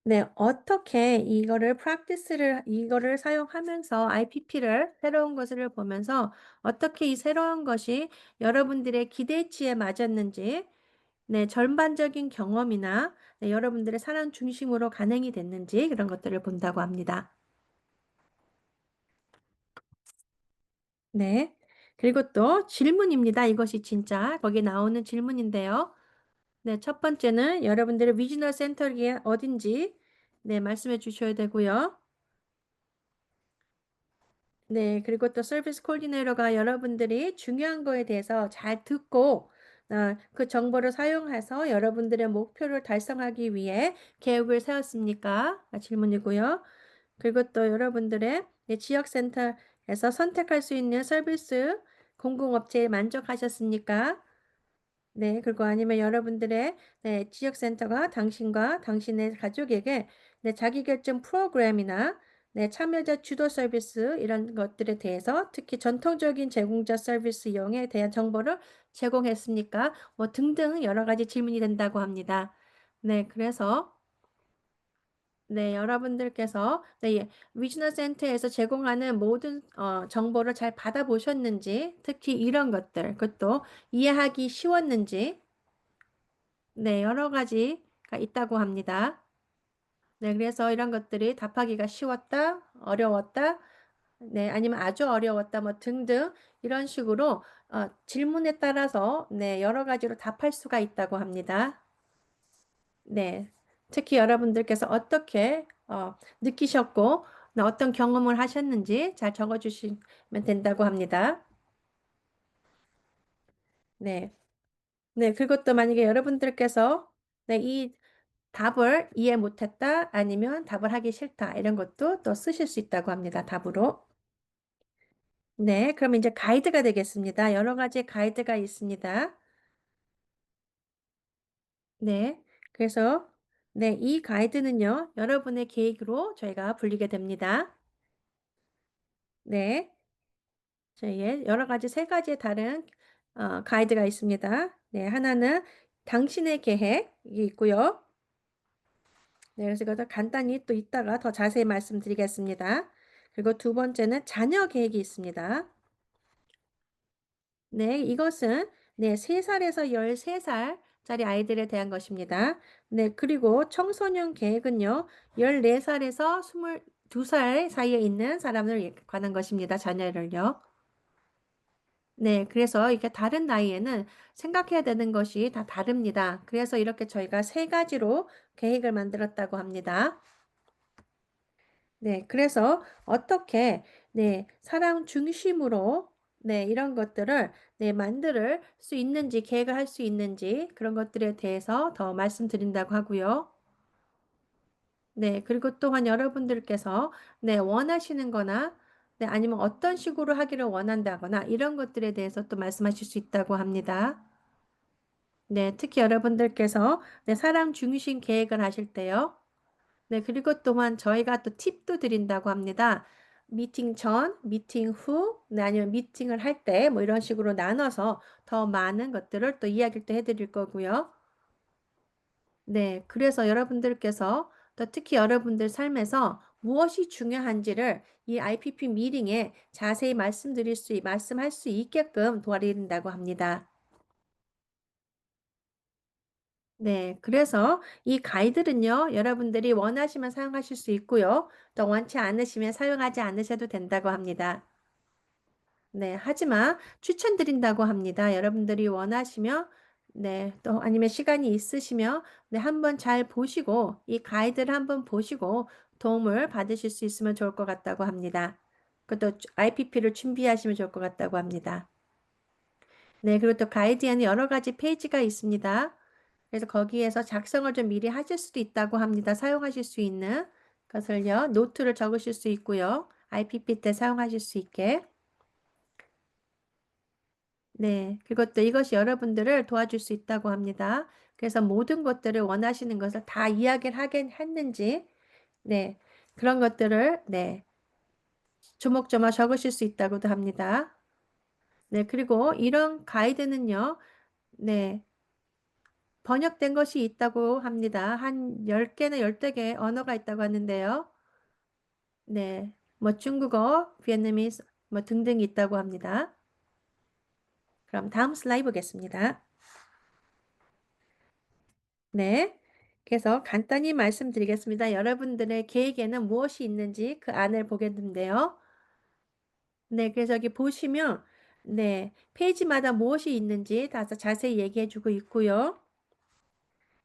네, 어떻게 이거를 사용하면서 IPP를 새로운 것을 보면서 어떻게 이 새로운 것이 여러분들의 기대치에 맞았는지, 네, 전반적인 경험이나 네, 여러분들의 사랑 중심으로 간행이 됐는지 그런 것들을 본다고 합니다. 네. 그리고 또 질문입니다. 이것이 진짜 거기 나오는 질문인데요. 네, 첫 번째는 여러분들의 위즈널 센터가 어딘지 네, 말씀해 주셔야 되고요. 네, 그리고 또 서비스 코디네이터가 여러분들이 중요한 거에 대해서 잘 듣고 그 정보를 사용해서 여러분들의 목표를 달성하기 위해 계획을 세웠습니까? 질문이고요. 그리고 또 여러분들의 지역센터에서 선택할 수 있는 서비스 공공업체에 만족하셨습니까? 네, 그리고 아니면 여러분들의 네, 지역센터가 당신과 당신의 가족에게 네, 자기결정 프로그램이나 네, 참여자 주도 서비스 이런 것들에 대해서 특히 전통적인 제공자 서비스 이용에 대한 정보를 제공했습니까? 뭐 등등 여러 가지 질문이 된다고 합니다. 네, 그래서 네, 여러분들께서 네, 위즈너 센터에서 제공하는 모든 정보를 잘 받아보셨는지, 특히 이런 것들, 그것도 이해하기 쉬웠는지, 네, 여러 가지가 있다고 합니다. 네, 그래서 이런 것들이 답하기가 쉬웠다, 어려웠다, 네, 아니면 아주 어려웠다, 뭐 등등 이런 식으로 질문에 따라서 네, 여러 가지로 답할 수가 있다고 합니다. 네, 특히 여러분들께서 어떻게 느끼셨고 네, 어떤 경험을 하셨는지 잘 적어주시면 된다고 합니다. 네, 네, 그리고 또 만약에 여러분들께서 네, 이 답을 이해 못했다 아니면 답을 하기 싫다 이런 것도 또 쓰실 수 있다고 합니다. 답으로. 네, 그럼 이제 가이드가 되겠습니다. 여러 가지 가이드가 있습니다. 네, 그래서 네, 이 가이드는요, 여러분의 계획으로 저희가 불리게 됩니다. 네, 저희의 여러 가지 세 가지의 다른 가이드가 있습니다. 네, 하나는 당신의 계획이 있고요. 네, 그래서 이것도 간단히 또 이따가 더 자세히 말씀드리겠습니다. 그리고 두 번째는 자녀 계획이 있습니다. 네, 이것은 네, 3살에서 13살짜리 아이들에 대한 것입니다. 네, 그리고 청소년 계획은요, 14살에서 22살 사이에 있는 사람을 관한 것입니다. 자녀를요. 네, 그래서 이게 다른 나이에는 생각해야 되는 것이 다 다릅니다. 그래서 이렇게 저희가 세 가지로 계획을 만들었다고 합니다. 네, 그래서 어떻게 네, 사랑 중심으로 네, 이런 것들을 네, 만들 수 있는지 계획을 할 수 있는지 그런 것들에 대해서 더 말씀드린다고 하고요. 네, 그리고 또한 여러분들께서 네, 원하시는 거나 네, 아니면 어떤 식으로 하기를 원한다거나 이런 것들에 대해서 또 말씀하실 수 있다고 합니다. 네, 특히 여러분들께서 네, 사람 중심 계획을 하실 때요. 네, 그리고 또한 저희가 또 팁도 드린다고 합니다. 미팅 전, 미팅 후, 네, 아니면 미팅을 할 때 뭐 이런 식으로 나눠서 더 많은 것들을 또 이야기를 또 해드릴 거고요. 네, 그래서 여러분들께서 또 특히 여러분들 삶에서 무엇이 중요한지를 이 IPP 미팅에 자세히 말씀할 수 있게끔 도와드린다고 합니다. 네, 그래서 이 가이드는요, 여러분들이 원하시면 사용하실 수 있고요. 또 원치 않으시면 사용하지 않으셔도 된다고 합니다. 네, 하지만 추천드린다고 합니다. 여러분들이 원하시면, 네, 또 아니면 시간이 있으시면, 네, 한번 잘 보시고, 이 가이드를 한번 보시고 도움을 받으실 수 있으면 좋을 것 같다고 합니다. 그것도 IPP를 준비하시면 좋을 것 같다고 합니다. 네, 그리고 또 가이드에는 여러 가지 페이지가 있습니다. 그래서 거기에서 작성을 좀 미리 하실 수도 있다고 합니다. 사용하실 수 있는 것을요. 노트를 적으실 수 있고요. IPP 때 사용하실 수 있게. 네, 그리고 또 이것이 여러분들을 도와줄 수 있다고 합니다. 그래서 모든 것들을 원하시는 것을 다 이야기를 하긴 했는지, 네, 그런 것들을, 네, 조목조목 적으실 수 있다고도 합니다. 네, 그리고 이런 가이드는요, 네, 번역된 것이 있다고 합니다. 한 10개나 12개 언어가 있다고 하는데요. 네, 뭐 중국어, 비엔나미스, 뭐 등등이 있다고 합니다. 그럼 다음 슬라이드 보겠습니다. 네. 그래서 간단히 말씀드리겠습니다. 여러분들의 계획에는 무엇이 있는지 그 안을 보겠는데요. 네, 그래서 여기 보시면, 네, 페이지마다 무엇이 있는지 다 자세히 얘기해 주고 있고요.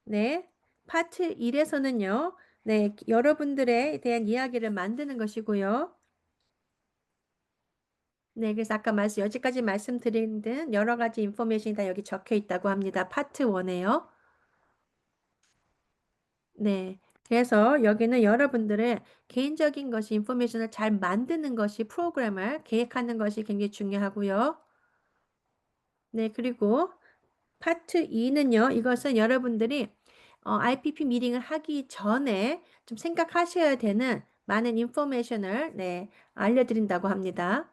네, 파트 1에서는요, 네, 여러분들에 대한 이야기를 만드는 것이고요. 네, 그래서 아까 여기까지 말씀드린 듯 여러 가지 인포메이션이 다 여기 적혀 있다고 합니다. 파트 1에요. 네. 그래서 여기는 여러분들의 개인적인 것이 인포메이션을 잘 만드는 것이 프로그램을 계획하는 것이 굉장히 중요하고요. 네. 그리고 파트 2는요. 이것은 여러분들이 IPP 미팅을 하기 전에 좀 생각하셔야 되는 많은 인포메이션을 네, 알려드린다고 합니다.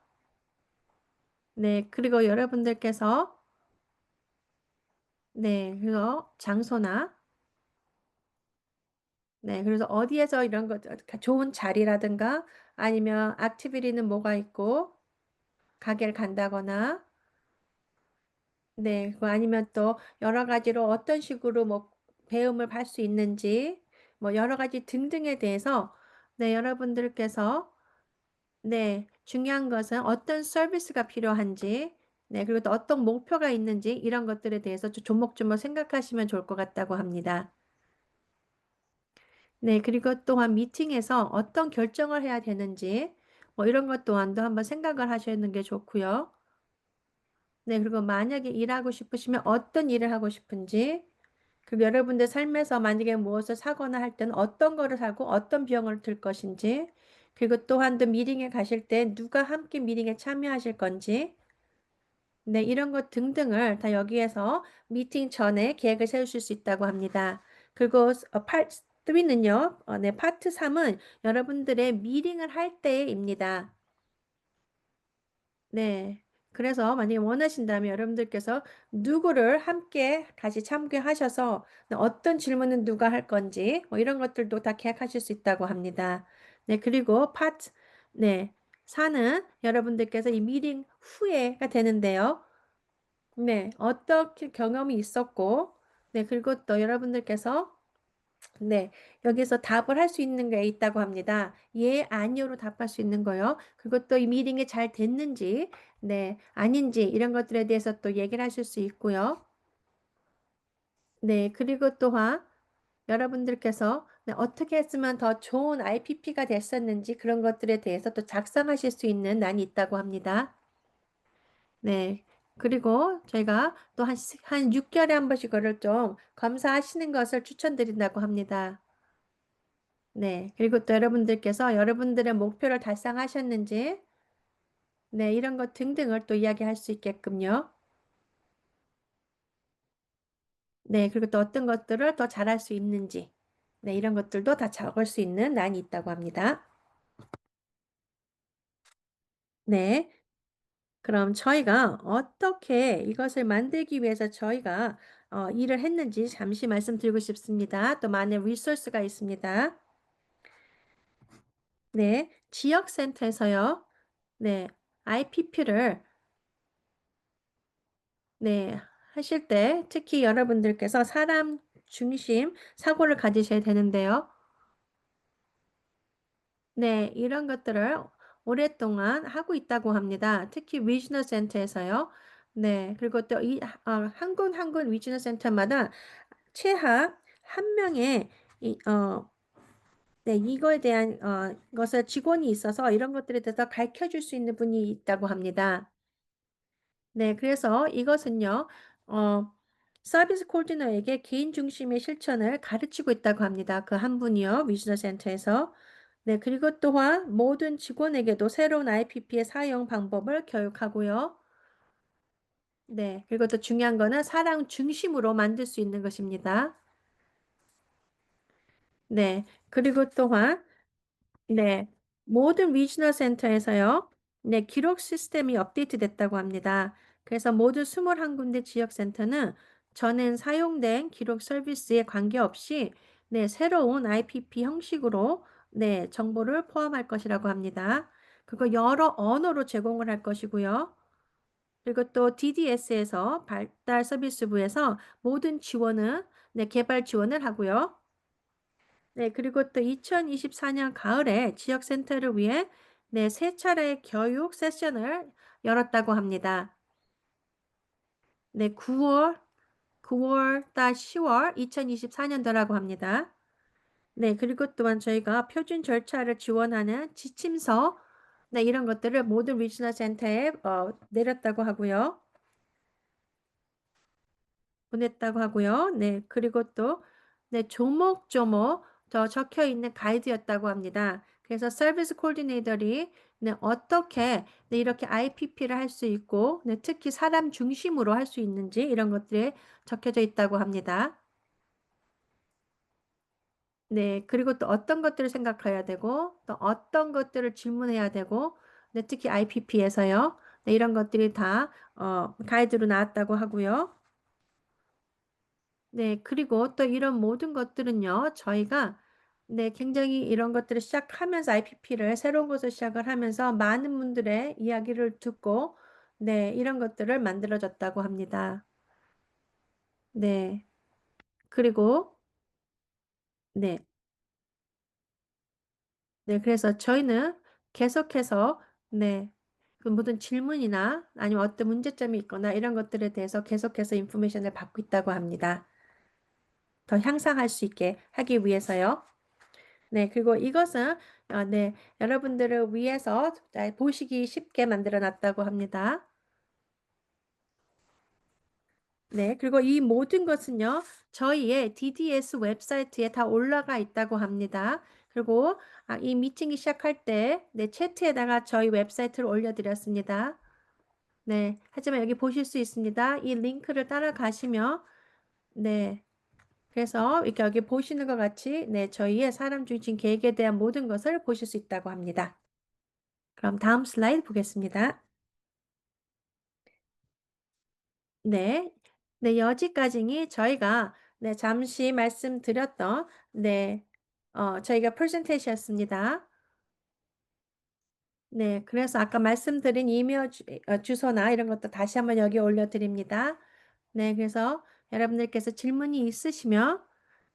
네. 그리고 여러분들께서 네. 그리고 장소나 네, 그래서 어디에서 이런 것, 좋은 자리라든가 아니면 액티비티는 뭐가 있고, 가게를 간다거나, 네, 그거 아니면 또 여러 가지로 어떤 식으로 뭐 배움을 받을 수 있는지, 뭐 여러 가지 등등에 대해서, 네, 여러분들께서, 네, 중요한 것은 어떤 서비스가 필요한지, 네, 그리고 또 어떤 목표가 있는지, 이런 것들에 대해서 좀 조목조목 생각하시면 좋을 것 같다고 합니다. 네, 그리고 또한 미팅에서 어떤 결정을 해야 되는지, 뭐 이런 것 또한도 한번 생각을 하시는 게 좋고요. 네, 그리고 만약에 일하고 싶으시면 어떤 일을 하고 싶은지, 그리고 여러분들 삶에서 만약에 무엇을 사거나 할 때는 어떤 거를 사고 어떤 비용을 들 것인지, 그리고 또한 또 미팅에 가실 때 누가 함께 미팅에 참여하실 건지, 네, 이런 것 등등을 다 여기에서 미팅 전에 계획을 세우실 수 있다고 합니다. 그리고 파트 3는요, 네, 파트 3은 여러분들의 미팅을 할 때입니다. 네. 그래서 만약에 원하신다면 여러분들께서 누구를 함께 같이 참여하셔서 어떤 질문은 누가 할 건지 뭐 이런 것들도 다 계획하실 수 있다고 합니다. 네, 그리고 파트 네, 4는 여러분들께서 이 미팅 후에가 되는데요. 네, 어떻게 경험이 있었고, 네, 그리고 또 여러분들께서, 네, 여기서 답을 할 수 있는 게 있다고 합니다. 예, 아니요로 답할 수 있는 거요. 그리고 또 이 미팅이 잘 됐는지, 네, 아닌지, 이런 것들에 대해서 또 얘기를 하실 수 있고요. 네, 그리고 또한 여러분들께서 네, 어떻게 했으면 더 좋은 IPP가 됐었는지 그런 것들에 대해서 또 작성하실 수 있는 난이 있다고 합니다. 네. 그리고 저희가 또 한 6개월에 한 번씩 그걸 좀 검사하시는 것을 추천드린다고 합니다. 네. 그리고 또 여러분들께서 여러분들의 목표를 달성하셨는지, 네. 이런 것 등등을 또 이야기할 수 있게끔요. 네. 그리고 또 어떤 것들을 더 잘할 수 있는지, 네. 이런 것들도 다 적을 수 있는 난이 있다고 합니다. 네. 그럼 저희가 어떻게 이것을 만들기 위해서 저희가 일을 했는지 잠시 말씀드리고 싶습니다. 또 많은 리소스가 있습니다. 네, 지역센터에서요. 네, IPP를 네, 하실 때 특히 여러분들께서 사람 중심 사고를 가지셔야 되는데요. 네, 이런 것들을 오랫동안 하고 있다고 합니다. 특히 리지널 센터에서요. 네, 그리고 또 한 군 한 군 리지널 센터마다 최하 한 명의 네, 이거에 대한 것을 직원이 있어서 이런 것들에 대해서 가르쳐 줄 수 있는 분이 있다고 합니다. 네, 그래서 이것은요, 어, 서비스 코디너에게 개인 중심의 실천을 가르치고 있다고 합니다. 그 한 분이요, 위즈너 센터에서. 네, 그리고 또한 모든 직원에게도 새로운 IPP의 사용 방법을 교육하고요. 네, 그리고 또 중요한 거는 사람 중심으로 만들 수 있는 것입니다. 네, 그리고 또한 네, 모든 리지널 센터에서요. 네, 기록 시스템이 업데이트 됐다고 합니다. 그래서 모든 21군데 지역 센터는 전엔 사용된 기록 서비스에 관계없이 네, 새로운 IPP 형식으로 네, 정보를 포함할 것이라고 합니다. 그거 여러 언어로 제공을 할 것이고요. 그리고 또 DDS에서 발달 서비스부에서 모든 지원은 네, 개발 지원을 하고요. 네, 그리고 또 2024년 가을에 지역센터를 위해 네, 세 차례 교육 세션을 열었다고 합니다. 네, 9월, 10월 2024년도라고 합니다. 네, 그리고 또한 저희가 표준 절차를 지원하는 지침서, 네, 이런 것들을 모든 리지널 센터에 내렸다고 하고요. 보냈다고 하고요. 네, 그리고 또 네, 조목조목 더 적혀 있는 가이드였다고 합니다. 그래서 서비스 코디네이터들이 네, 어떻게 네, 이렇게 IPP를 할 수 있고 네, 특히 사람 중심으로 할 수 있는지 이런 것들이 적혀져 있다고 합니다. 네, 그리고 또 어떤 것들을 생각해야 되고 또 어떤 것들을 질문해야 되고 네, 특히 IPP에서요. 네, 이런 것들이 다 가이드로 나왔다고 하고요. 네, 그리고 또 이런 모든 것들은요, 저희가 네, 굉장히 이런 것들을 시작하면서 IPP를 새로운 것을 시작을 하면서 많은 분들의 이야기를 듣고 네, 이런 것들을 만들어졌다고 합니다. 네, 그리고 네, 네, 그래서 저희는 계속해서 네, 그 모든 질문이나 아니면 어떤 문제점이 있거나 이런 것들에 대해서 계속해서 인포메이션을 받고 있다고 합니다. 더 향상할 수 있게 하기 위해서요. 네, 그리고 이것은 네, 여러분들을 위해서 보시기 쉽게 만들어 놨다고 합니다. 네, 그리고 이 모든 것은요, 저희의 DDS 웹사이트에 다 올라가 있다고 합니다. 그리고 이 미팅이 시작할 때, 네, 채트에다가 저희 웹사이트를 올려드렸습니다. 네, 하지만 여기 보실 수 있습니다. 이 링크를 따라가시면, 네, 그래서 이렇게 여기 보시는 것 같이, 네, 저희의 사람 중심 계획에 대한 모든 것을 보실 수 있다고 합니다. 그럼 다음 슬라이드 보겠습니다. 네. 네, 여기까지 저희가 네, 잠시 말씀드렸던 네, 저희가 프레젠테이션이었습니다. 네, 그래서 아까 말씀드린 이메일 주소나 이런 것도 다시 한번 여기 올려드립니다. 네, 그래서 여러분들께서 질문이 있으시면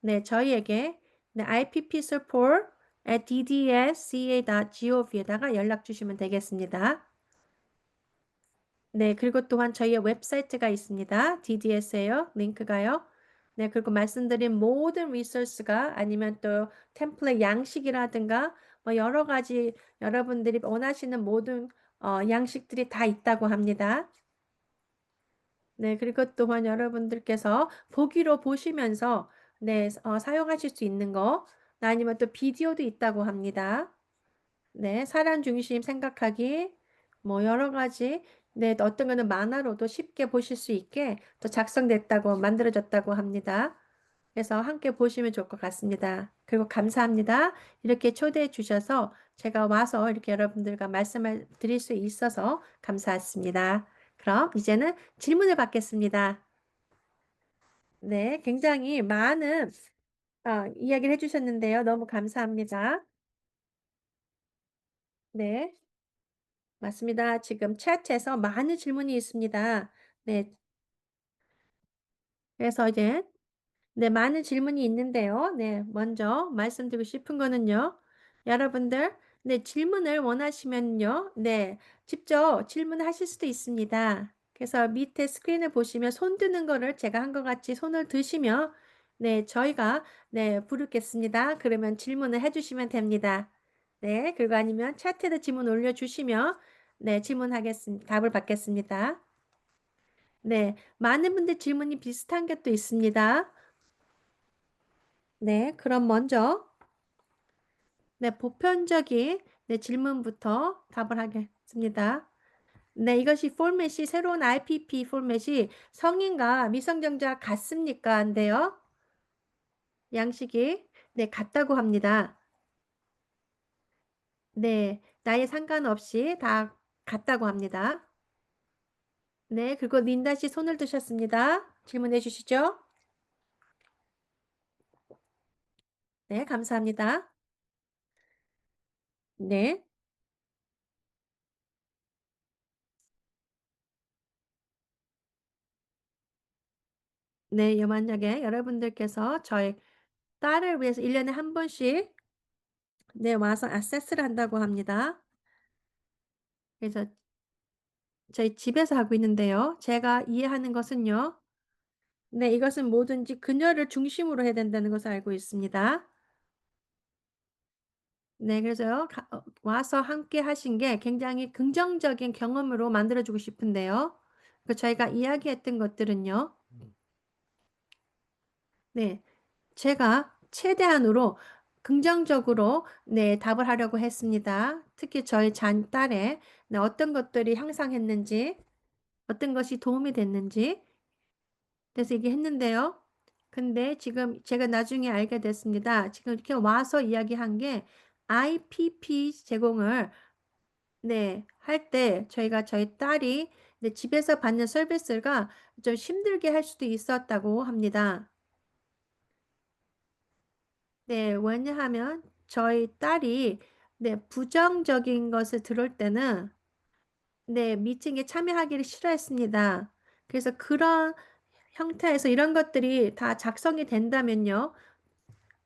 네, 저희에게 네, ippsupport@ddsca.gov에다가 연락 주시면 되겠습니다. 네, 그리고 또한 저희의 웹사이트가 있습니다. DDS에요. 링크가요. 네, 그리고 말씀드린 모든 리소스가 아니면 또 템플릿 양식이라든가 뭐 여러 가지 여러분들이 원하시는 모든 양식들이 다 있다고 합니다. 네, 그리고 또한 여러분들께서 보기로 보시면서 네, 사용하실 수 있는 거 아니면 또 비디오도 있다고 합니다. 네, 사람 중심 생각하기, 뭐 여러 가지, 네, 또 어떤 거는 만화로도 쉽게 보실 수 있게 또 작성됐다고 만들어졌다고 합니다. 그래서 함께 보시면 좋을 것 같습니다. 그리고 감사합니다. 이렇게 초대해 주셔서 제가 와서 이렇게 여러분들과 말씀을 드릴 수 있어서 감사했습니다. 그럼 이제는 질문을 받겠습니다. 네, 굉장히 많은 이야기를 해주셨는데요. 너무 감사합니다. 네. 맞습니다. 지금 챗에서 많은 질문이 있습니다. 네, 그래서 이제 네, 많은 질문이 있는데요. 네, 먼저 말씀드리고 싶은 거는요. 여러분들, 네, 질문을 원하시면요. 네, 직접 질문하실 수도 있습니다. 그래서 밑에 스크린을 보시면 손 드는 거를 제가 한 것 같이 손을 드시면 네, 저희가 네, 부르겠습니다. 그러면 질문을 해주시면 됩니다. 네, 그리고 아니면 차트에다 질문 올려주시면 네, 질문하겠습니다. 답을 받겠습니다. 네, 많은 분들 질문이 비슷한 게 또 있습니다. 네, 그럼 먼저 네, 보편적인 네, 질문부터 답을 하겠습니다. 네, 이것이 포맷이 새로운 IPP 포맷이 성인과 미성년자 같습니까? 안 돼요? 양식이 네, 같다고 합니다. 네, 나이에 상관없이 다 같다고 합니다. 네, 그리고 린다 씨 손을 드셨습니다. 질문해 주시죠. 네, 감사합니다. 네, 네, 만약에 여러분들께서 저희 딸을 위해서 1년에 한 번씩 네, 와서 액세스를 한다고 합니다. 그래서 저희 집에서 하고 있는데요. 제가 이해하는 것은요. 네, 이것은 뭐든지 그녀를 중심으로 해야 된다는 것을 알고 있습니다. 네, 그래서요. 와서 함께 하신 게 굉장히 긍정적인 경험으로 만들어주고 싶은데요. 그 저희가 이야기했던 것들은요. 네, 제가 최대한으로 긍정적으로 네, 답을 하려고 했습니다. 특히 저희 딸의 네, 어떤 것들이 향상했는지, 어떤 것이 도움이 됐는지, 그래서 얘기했는데요. 근데 지금 제가 나중에 알게 됐습니다. 지금 이렇게 와서 이야기한 게 IPP 제공을 네, 할 때 저희가 저희 딸이 네, 집에서 받는 서비스가 좀 힘들게 할 수도 있었다고 합니다. 네, 왜냐하면 저희 딸이 네, 부정적인 것을 들을 때는 네, 미팅에 참여하기를 싫어했습니다. 그래서 그런 형태에서 이런 것들이 다 작성이 된다면요.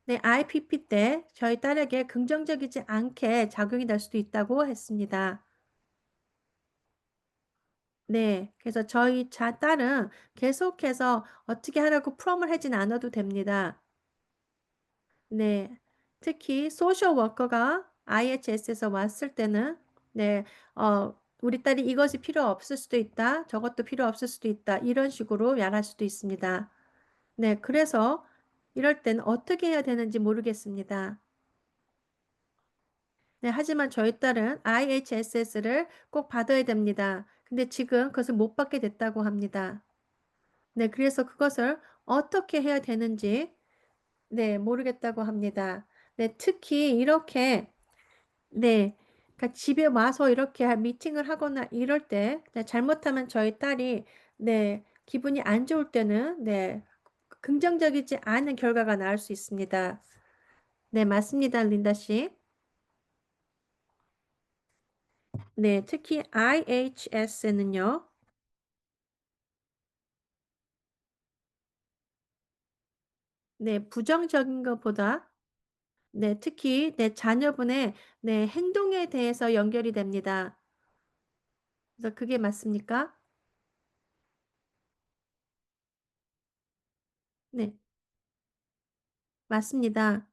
네, IPP 때 저희 딸에게 긍정적이지 않게 작용이 될 수도 있다고 했습니다. 네, 그래서 저희 딸은 계속해서 어떻게 하라고 프롬을 하진 않아도 됩니다. 네, 특히 소셜 워커가 IHS에서 왔을 때는 네, 우리 딸이 이것이 필요 없을 수도 있다, 저것도 필요 없을 수도 있다, 이런 식으로 말할 수도 있습니다. 네, 그래서 이럴 때는 어떻게 해야 되는지 모르겠습니다. 네, 하지만 저희 딸은 IHSS를 꼭 받아야 됩니다. 근데 지금 그것을 못 받게 됐다고 합니다. 네, 그래서 그것을 어떻게 해야 되는지 네, 모르겠다고 합니다. 네, 특히 이렇게 네, 그러니까 집에 와서 이렇게 미팅을 하거나 이럴 때 네, 잘못하면 저희 딸이 네, 기분이 안 좋을 때는 네, 긍정적이지 않은 결과가 나올 수 있습니다. 네, 맞습니다, 린다 씨. 네, 특히 IHS는요. 네, 부정적인 것보다 네, 특히 내 자녀분의 네, 행동에 대해서 연결이 됩니다. 그래서 그게 맞습니까? 네, 맞습니다.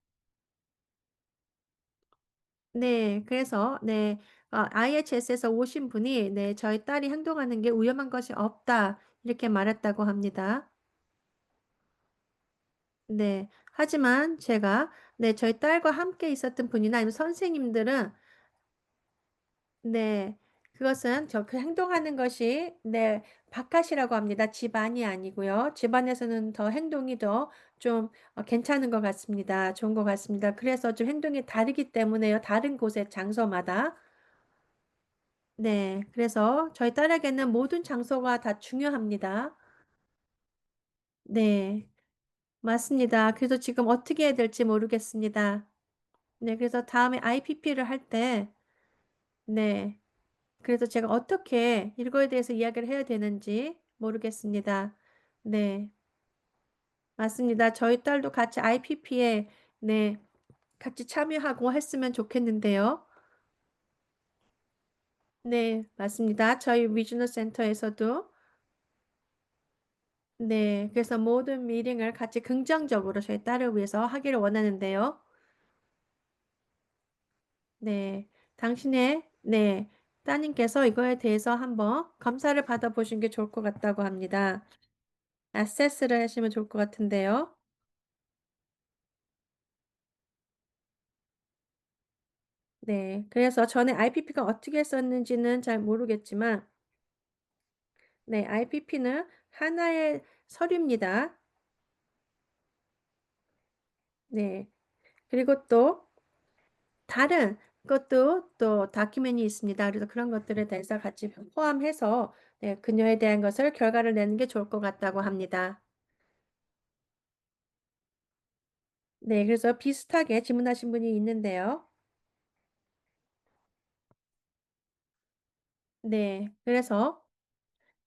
네, 그래서 네, IHS에서 오신 분이 네, 저희 딸이 행동하는 게 위험한 것이 없다 이렇게 말했다고 합니다. 네, 하지만 제가 네, 저희 딸과 함께 있었던 분이나 아니면 선생님들은 네, 그것은 저 그 행동하는 것이 네, 바깥이라고 합니다. 집안이 아니고요. 집안에서는 더 행동이 더 좀 괜찮은 것 같습니다. 좋은 것 같습니다. 그래서 좀 행동이 다르기 때문에요. 다른 곳의 장소마다. 네, 그래서 저희 딸에게는 모든 장소가 다 중요합니다. 네, 맞습니다. 그래서 지금 어떻게 해야 될지 모르겠습니다. 네, 그래서 다음에 IPP를 할 때, 네, 그래서 제가 어떻게 이거에 대해서 이야기를 해야 되는지 모르겠습니다. 네, 맞습니다. 저희 딸도 같이 IPP에, 네, 같이 참여하고 했으면 좋겠는데요. 네, 맞습니다. 저희 위즈너 센터에서도 네, 그래서 모든 미팅을 같이 긍정적으로 저희 딸을 위해서 하기를 원하는데요. 네, 당신의, 네, 따님께서 이거에 대해서 한번 검사를 받아보신 게 좋을 것 같다고 합니다. 액세스를 하시면 좋을 것 같은데요. 네. 그래서 전에 IPP가 어떻게 썼는지는 잘 모르겠지만, 네, IPP는 하나의 서류입니다. 네. 그리고 또 다른 것도 또 다큐멘이 있습니다. 그래서 그런 것들에 대해서 같이 포함해서 네, 그녀에 대한 것을 결과를 내는 게 좋을 것 같다고 합니다. 네, 그래서 비슷하게 질문하신 분이 있는데요. 네, 그래서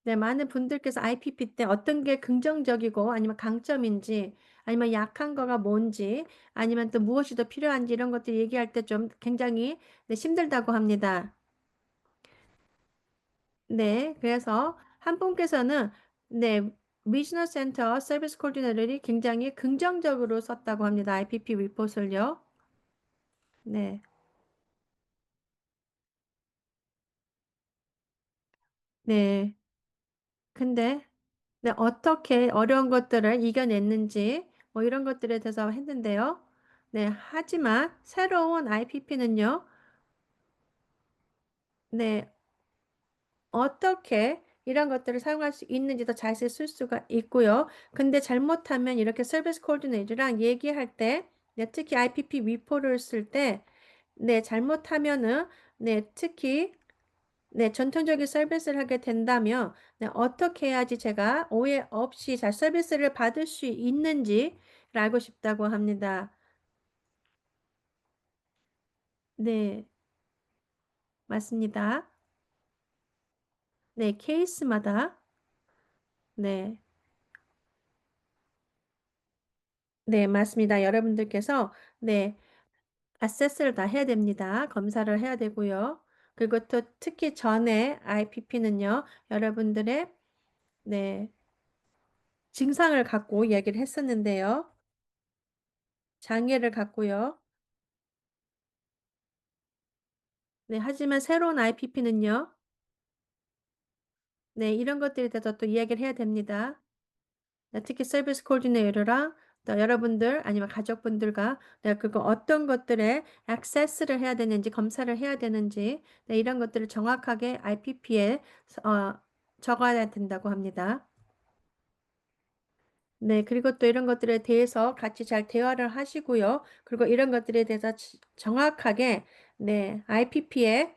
네, 많은 분들께서 IPP 때 어떤 게 긍정적이고 아니면 강점인지 아니면 약한 거가 뭔지 아니면 또 무엇이 더 필요한지 이런 것들 얘기할 때 좀 굉장히 네, 힘들다고 합니다. 네, 그래서 한 분께서는 네, 리지널 센터 서비스 코디네이터들이 굉장히 긍정적으로 썼다고 합니다. IPP 리포트를요. 네, 네. 근데 네, 어떻게 어려운 것들을 이겨냈는지 뭐 이런 것들에 대해서 했는데요. 네, 하지만 새로운 IPP는요. 네, 어떻게 이런 것들을 사용할 수 있는지 더 자세히 쓸 수가 있고요. 근데 잘못하면 이렇게 서비스 코디네이터랑 얘기할 때, 네, 특히 IPP 위포를 쓸 때, 네, 잘못하면은, 네, 특히, 네, 전통적인 서비스를 하게 된다면, 네, 어떻게 해야지 제가 오해 없이 잘 서비스를 받을 수 있는지 알고 싶다고 합니다. 네, 맞습니다. 네, 케이스마다, 네, 네, 맞습니다. 여러분들께서, 네, 아세스를 다 해야 됩니다. 검사를 해야 되고요. 그리고 또 특히 전에 IPP는요, 여러분들의 네, 증상을 갖고 이야기를 했었는데요. 장애를 갖고요. 네, 하지만 새로운 IPP는요, 네, 이런 것들에 대해서 또 이야기를 해야 됩니다. 네, 특히 서비스 코디네이터랑 또 여러분들 아니면 가족분들과 네, 그거 어떤 것들에 액세스를 해야 되는지 검사를 해야 되는지 네, 이런 것들을 정확하게 IPP에 적어야 된다고 합니다. 네, 그리고 또 이런 것들에 대해서 같이 잘 대화를 하시고요. 그리고 이런 것들에 대해서 정확하게 네, IPP에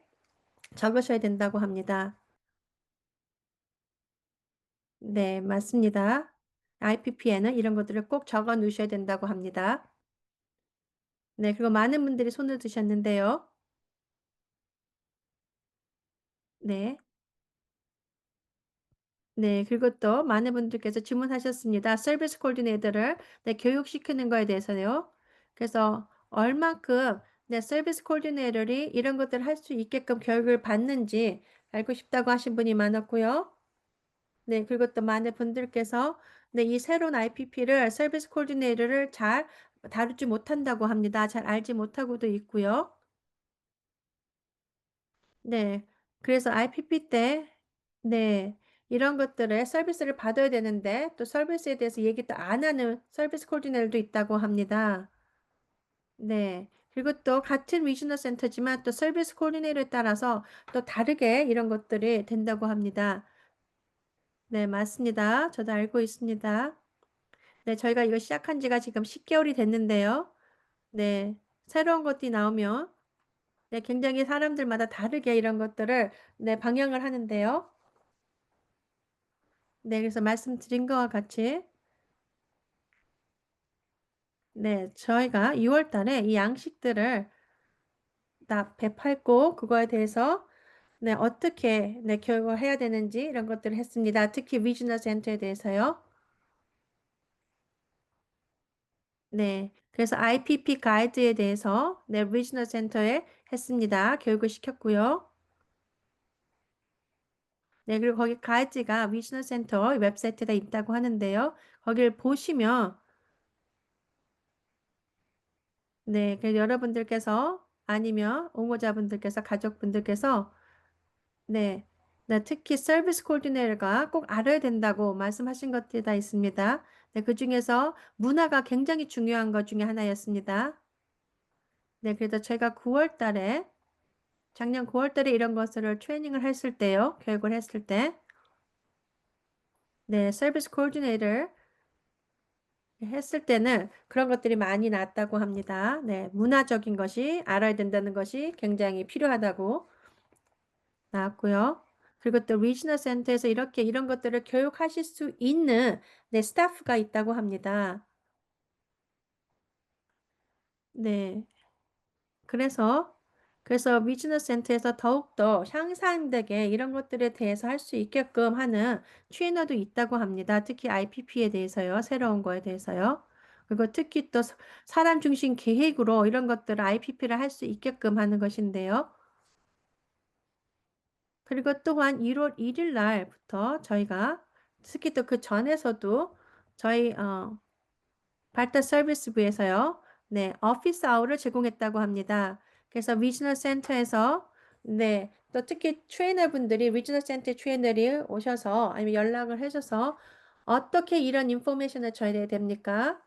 적으셔야 된다고 합니다. 네, 맞습니다. IPP에는 이런 것들을 꼭 적어 놓으셔야 된다고 합니다. 네, 그리고 많은 분들이 손을 드셨는데요. 네. 네, 그리고 또 많은 분들께서 질문하셨습니다. 서비스 코디네이터를 네, 교육시키는 거에 대해서요. 그래서 얼만큼 네, 서비스 코디네이터들이 이런 것들을 할 수 있게끔 교육을 받는지 알고 싶다고 하신 분이 많았고요. 네, 그리고 또 많은 분들께서 네, 이 새로운 IPP를 서비스 코디네이터를 잘 다루지 못한다고 합니다. 잘 알지 못하고도 있고요. 네. 그래서 IPP 때, 네. 이런 것들의 서비스를 받아야 되는데, 또 서비스에 대해서 얘기도 안 하는 서비스 코디네이터도 있다고 합니다. 네. 그리고 또 같은 리지널 센터지만 또 서비스 코디네이터에 따라서 또 다르게 이런 것들이 된다고 합니다. 네, 맞습니다. 저도 알고 있습니다. 네, 저희가 이거 시작한 지가 지금 10개월이 됐는데요. 네. 새로운 것들이 나오면, 네, 굉장히 사람들마다 다르게 이런 것들을, 네, 방영을 하는데요. 네, 그래서 말씀드린 것과 같이, 네, 저희가 6월 달에 이 양식들을 다 배팔고, 그거에 대해서, 네, 어떻게, 네, 교육을 해야 되는지 이런 것들을 했습니다. 특히 리지널 센터에 대해서요. 네, 그래서 IPP 가이드에 대해서, 네, 리지널 센터에 했습니다. 교육을 시켰고요. 네, 그리고 거기 가이드가 리지널 센터 웹사이트에 있다고 하는데요. 거기를 보시면, 네, 그래서 여러분들께서 아니면 옹호자분들께서 가족분들께서 네. 네, 특히 서비스 코디네이터가 꼭 알아야 된다고 말씀하신 것들이 다 있습니다. 네, 그중에서 문화가 굉장히 중요한 것 중에 하나였습니다. 네, 그래서 제가 9월 달에, 작년 9월 달에 이런 것을 트레이닝을 했을 때요, 교육을 했을 때, 네, 서비스 코디네이터 했을 때는 그런 것들이 많이 나왔다고 합니다. 네, 문화적인 것이 알아야 된다는 것이 굉장히 필요하다고 나왔고요. 그리고 또 리지널 센터에서 이렇게 이런 것들을 교육하실 수 있는 네, 스타프가 있다고 합니다. 네. 그래서 리지널 센터에서 더욱더 향상되게 이런 것들에 대해서 할 수 있게끔 하는 트레이너도 있다고 합니다. 특히 IPP에 대해서요. 새로운 거에 대해서요. 그리고 특히 또 사람 중심 계획으로 이런 것들을 IPP를 할 수 있게끔 하는 것인데요. 그리고 또한 1월 1일 날부터 저희가 특히 또 그 전에서도 저희 발달 서비스부에서요. 네, 오피스 아워를 제공했다고 합니다. 그래서 리지널 센터에서 네, 또 특히 트레이너분들이 리지널 센터 트레이너들이 오셔서 아니면 연락을 해줘서 어떻게 이런 인포메이션을 줘야 됩니까?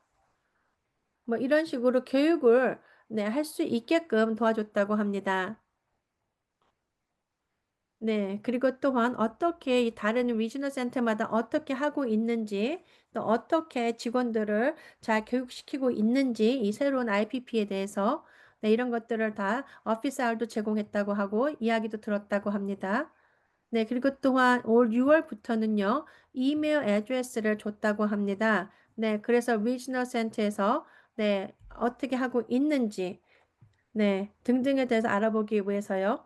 뭐 이런 식으로 교육을 네, 할 수 있게끔 도와줬다고 합니다. 네, 그리고 또한 어떻게 이 다른 리지널 센터마다 어떻게 하고 있는지, 또 어떻게 직원들을 잘 교육시키고 있는지, 이 새로운 IPP에 대해서, 네, 이런 것들을 다 오피스 알도 제공했다고 하고, 이야기도 들었다고 합니다. 네, 그리고 또한 올 6월부터는요, 이메일 애드레스를 줬다고 합니다. 네, 그래서 리지널 센터에서, 네, 어떻게 하고 있는지, 네, 등등에 대해서 알아보기 위해서요.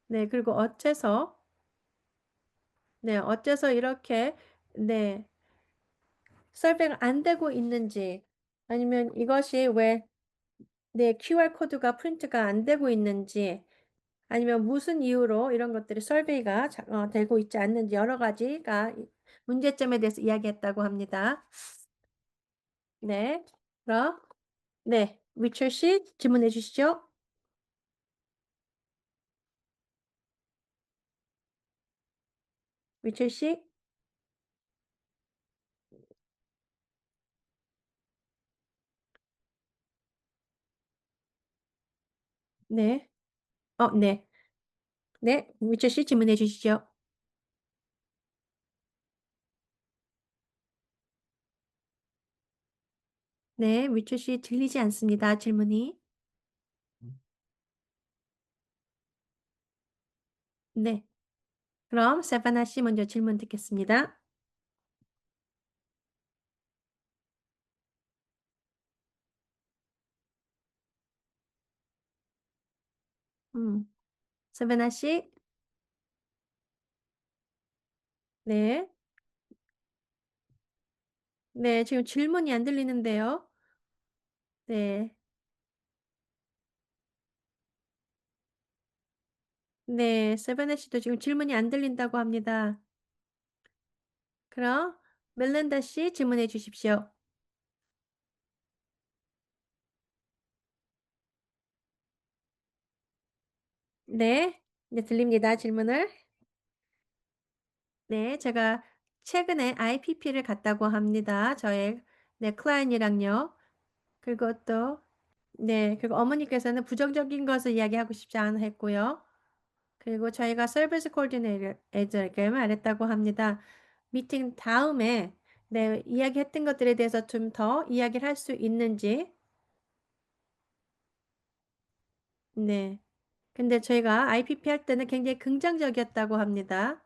네, 그리고 어째서 이렇게, 네, 설명이 안 되고 있는지, 아니면 이것이 왜, 네, QR 코드가 프린트가 안 되고 있는지, 아니면 무슨 이유로 이런 것들이 설베이가 되고 있지 않는지 여러 가지가 문제점에 대해서 이야기했다고 합니다. 네, 그럼, 네, 위철 씨 질문해 주시죠. 위철 씨, 네, 네, 네, 위철 씨 질문해 주시죠. 네, 위철 씨 들리지 않습니다. 질문이. 네. 그럼 세바나 씨 먼저 질문 듣겠습니다. 음, 세바나 씨, 네, 네, 지금 질문이 안 들리는데요. 네, 네, 세바나 씨도 지금 질문이 안 들린다고 합니다. 그럼 멜란다 씨 질문해 주십시오. 네, 네, 들립니다. 질문을. 네, 제가 최근에 IPP를 갔다고 합니다. 저의 네, 클라이언이랑요. 그리고 또 네, 그리고 어머니께서는 부정적인 것을 이야기하고 싶지 않아 했고요. 그리고 저희가 서비스 코디네이터에게 말했다고 합니다. 미팅 다음에 네, 이야기했던 것들에 대해서 좀 더 이야기를 할 수 있는지. 네. 근데 저희가 IPP 할 때는 굉장히 긍정적이었다고 합니다.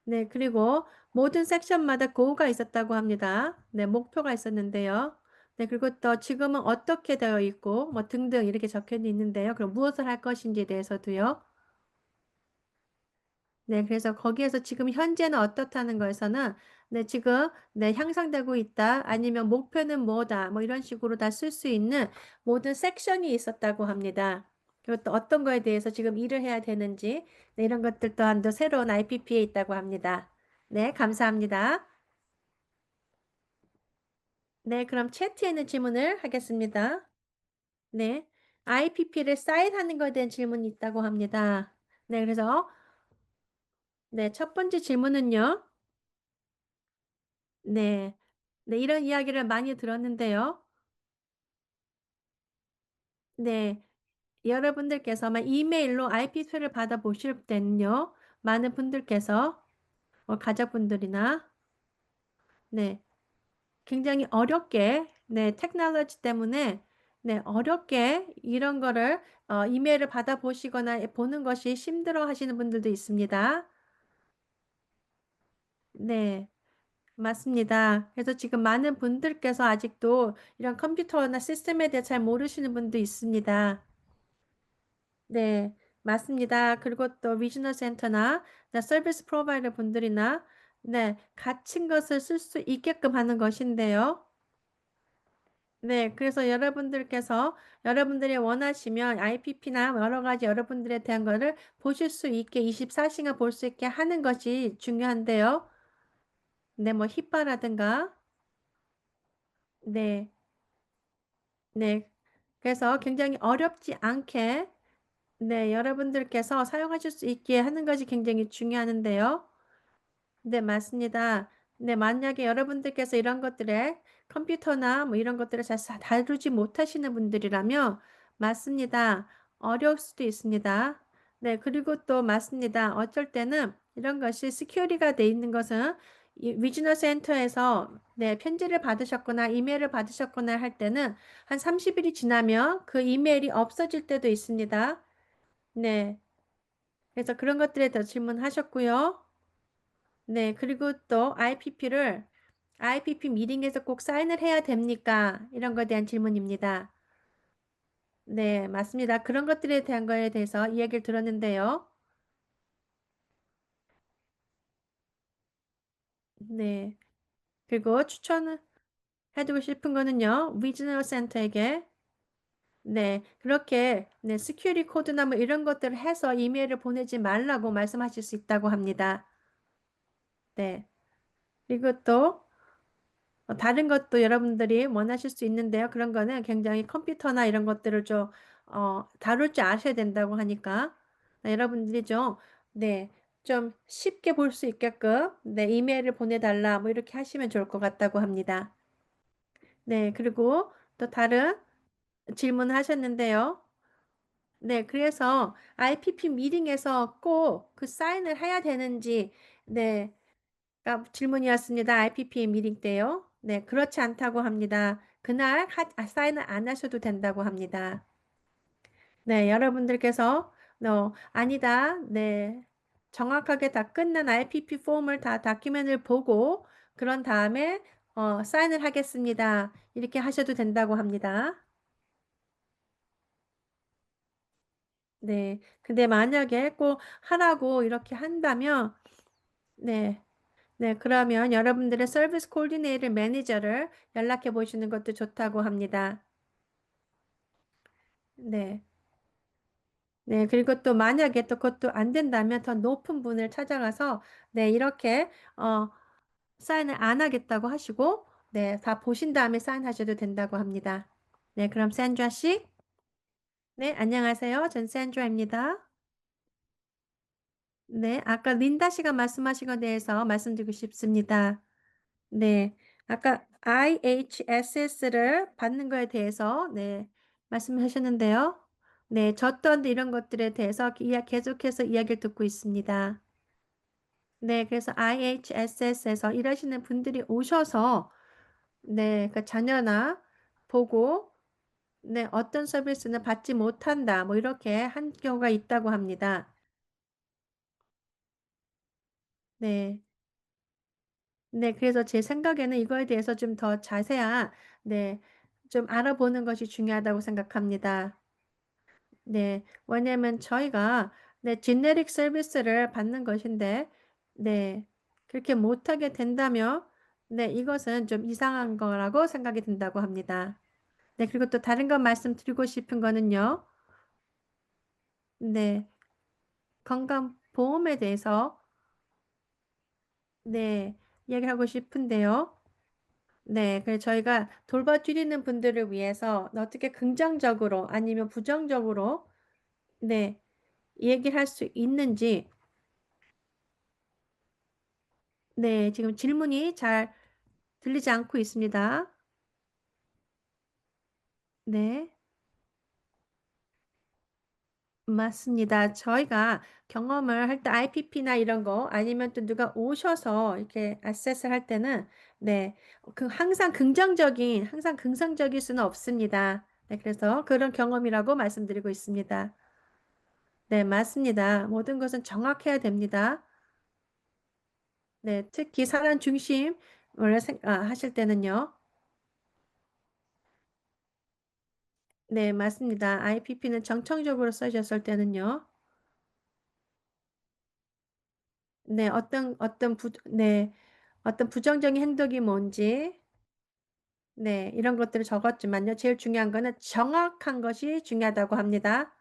네, 그리고 모든 섹션마다 고우가 있었다고 합니다. 네, 목표가 있었는데요. 네, 그리고 또 지금은 어떻게 되어 있고 뭐 등등 이렇게 적혀 있는데요. 그럼 무엇을 할 것인지에 대해서도요. 네, 그래서 거기에서 지금 현재는 어떻다는 거에서는 네, 지금 네, 향상되고 있다. 아니면 목표는 뭐다. 뭐 이런 식으로 다 쓸 수 있는 모든 섹션이 있었다고 합니다. 그리고 또 어떤 거에 대해서 지금 일을 해야 되는지 네, 이런 것들 또한도 새로운 IPP에 있다고 합니다. 네, 감사합니다. 네, 그럼 채트에 있는 질문을 하겠습니다. 네, IPP를 사인하는 것에 대한 질문이 있다고 합니다. 네, 그래서 네, 첫 번째 질문은요. 네. 네, 이런 이야기를 많이 들었는데요. 네. 여러분들께서 막 이메일로 IP표를 받아보실 때는요. 많은 분들께서 가족분들이나 네, 굉장히 어렵게 네, 테크놀로지 때문에 네, 어렵게 이런 거를 이메일을 받아보시거나 보는 것이 힘들어 하시는 분들도 있습니다. 네. 맞습니다. 그래서 지금 많은 분들께서 아직도 이런 컴퓨터나 시스템에 대해 잘 모르시는 분도 있습니다. 네, 맞습니다. 그리고 또 리지널 센터나 서비스 프로바이더 분들이나 네, 갇힌 것을 쓸 수 있게끔 하는 것인데요. 네, 그래서 여러분들께서 여러분들이 원하시면 IPP나 여러 가지 여러분들에 대한 거를 보실 수 있게 24시간 볼 수 있게 하는 것이 중요한데요. 네, 뭐 히바라든가 네, 네. 그래서 굉장히 어렵지 않게 네, 여러분들께서 사용하실 수 있게 하는 것이 굉장히 중요한데요. 네, 맞습니다. 네, 만약에 여러분들께서 이런 것들에 컴퓨터나 뭐 이런 것들을 잘 다루지 못하시는 분들이라면 맞습니다. 어려울 수도 있습니다. 네, 그리고 또 맞습니다. 어쩔 때는 이런 것이 시큐리가 돼 있는 것은 이 리지널 센터에서 네, 편지를 받으셨거나 이메일을 받으셨거나 할 때는 한 30일이 지나면 그 이메일이 없어질 때도 있습니다. 네, 그래서 그런 것들에 더 질문하셨고요. 네, 그리고 또 IPP 미팅에서 꼭 사인을 해야 됩니까? 이런 거에 대한 질문입니다. 네, 맞습니다. 그런 것들에 대한 거에 대해서 이야기를 들었는데요. 네, 그리고 추천을 해두고 싶은 거는요, 리지널 센터에게 네, 그렇게 네, 시큐리 코드나 뭐 이런 것들을 해서 이메일을 보내지 말라고 말씀하실 수 있다고 합니다. 네, 그리고 또 다른 것도 여러분들이 원하실 수 있는데요. 그런 거는 굉장히 컴퓨터나 이런 것들을 좀, 다룰 줄 아셔야 된다고 하니까, 여러분들이 좀, 네, 좀 쉽게 볼 수 있게끔, 네, 이메일을 보내달라, 뭐 이렇게 하시면 좋을 것 같다고 합니다. 네, 그리고 또 다른 질문을 하셨는데요. 네, 그래서 IPP 미팅에서 꼭 그 사인을 해야 되는지, 네, 질문이었습니다. IPP 미팅 때요. 네, 그렇지 않다고 합니다. 그날 사인을 안 하셔도 된다고 합니다. 네, 여러분들께서 아니다. 네, 정확하게 다 끝난 IPP 폼을 다 다큐멘을 보고 그런 다음에 사인을 하겠습니다. 이렇게 하셔도 된다고 합니다. 네, 근데 만약에 꼭 하라고 이렇게 한다면 네. 네, 그러면 여러분들의 서비스 코디네이터 매니저를 연락해 보시는 것도 좋다고 합니다. 네. 네, 그리고 또 만약에 또 그것도 안 된다면 더 높은 분을 찾아가서 네, 이렇게 사인을 안 하겠다고 하시고 네, 다 보신 다음에 사인하셔도 된다고 합니다. 네, 그럼 샌드라 씨. 네, 안녕하세요. 전 샌드라입니다. 네, 아까 린다 씨가 말씀하신 것에 대해서 말씀드리고 싶습니다. 네, 아까 IHSS를 받는 거에 대해서 네, 말씀하셨는데요. 네, 저던데 이런 것들에 대해서 계속해서 이야기를 듣고 있습니다. 네, 그래서 IHSS에서 일하시는 분들이 오셔서 네, 그 자녀나 보고 네, 어떤 서비스는 받지 못한다. 뭐 이렇게 한 경우가 있다고 합니다. 네. 네, 그래서 제 생각에는 이거에 대해서 좀 더 자세한, 네, 좀 알아보는 것이 중요하다고 생각합니다. 네, 왜냐면 저희가, 네, 지네릭 서비스를 받는 것인데, 네, 그렇게 못하게 된다면, 네, 이것은 좀 이상한 거라고 생각이 든다고 합니다. 네, 그리고 또 다른 거 말씀드리고 싶은 거는요, 네, 건강보험에 대해서, 네, 이야기하고 싶은데요. 네, 그래서 저희가 돌봐드리는 분들을 위해서 어떻게 긍정적으로 아니면 부정적으로 네, 얘기할 수 있는지. 네, 지금 질문이 잘 들리지 않고 있습니다. 네, 맞습니다. 저희가 경험을 할 때 IPP나 이런 거 아니면 또 누가 오셔서 이렇게 액세스를 할 때는 네, 항상 긍정적일 수는 없습니다. 네, 그래서 그런 경험이라고 말씀드리고 있습니다. 네, 맞습니다. 모든 것은 정확해야 됩니다. 네, 특히 사람 중심을 하실 때는요. 네, 맞습니다. IPP는 정청적으로 써졌을 때는요. 네, 어떤 부정적인 행동이 뭔지, 네, 이런 것들을 적었지만요. 제일 중요한 거는 정확한 것이 중요하다고 합니다.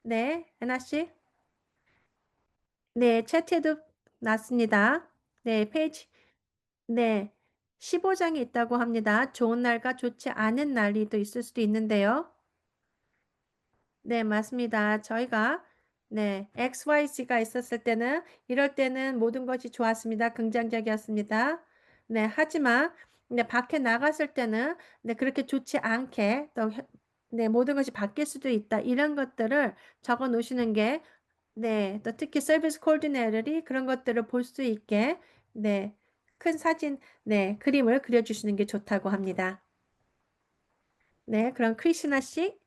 네, 애나 씨. 네, 채팅도 났습니다. 네, 네, 15장이 있다고 합니다. 좋은 날과 좋지 않은 날이 또 있을 수도 있는데요. 네, 맞습니다. 저희가 XYZ가 있었을 때는 이럴 때는 모든 것이 좋았습니다. 긍정적이었습니다. 네, 하지만 밖에 나갔을 때는 그렇게 좋지 않게 모든 것이 바뀔 수도 있다. 이런 것들을 적어 놓으시는 게 또 특히 서비스 코디네이터들이 그런 것들을 볼 수 있게 큰 사진 그림을 그려 주시는 게 좋다고 합니다. 네, 그럼 크리스나 씨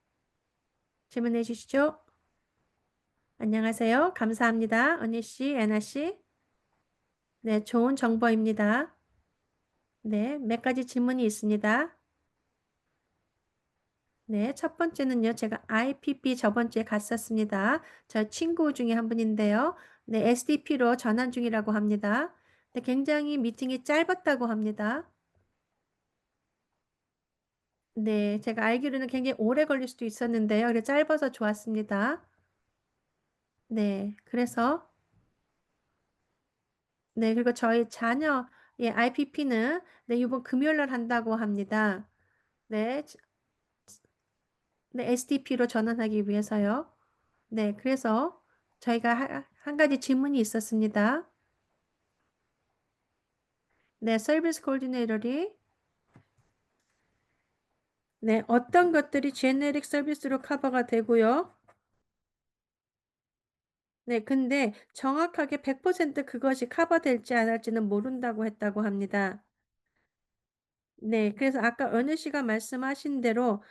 질문해 주시죠. 안녕하세요. 감사합니다. 언니 씨, 애나 씨. 네, 좋은 정보입니다. 네, 몇 가지 질문이 있습니다. 네, 첫 번째는요. 제가 IPP 저번 주에 갔었습니다. 저 친구 중에 한 분인데요. 네, SDP로 전환 중이라고 합니다. 네, 굉장히 미팅이 짧았다고 합니다. 네, 제가 알기로는 굉장히 오래 걸릴 수도 있었는데요. 그래 짧아서 좋았습니다. 네, 그래서 네, 그리고 저희 자녀 IPP는 이번 금요일 날 한다고 합니다. 네, SDP로 전환하기 위해서요. 네, 그래서 저희가 한 가지 질문이 있었습니다. 네, 서비스 코디네이터리 어떤 것들이 제네릭 서비스로 커버가 되고요. 네, 근데 정확하게 100% 그것이 커버될지 안 할지는 모른다고 했다고 합니다. 네, 그래서 아까 은우 씨가 말씀하신 대로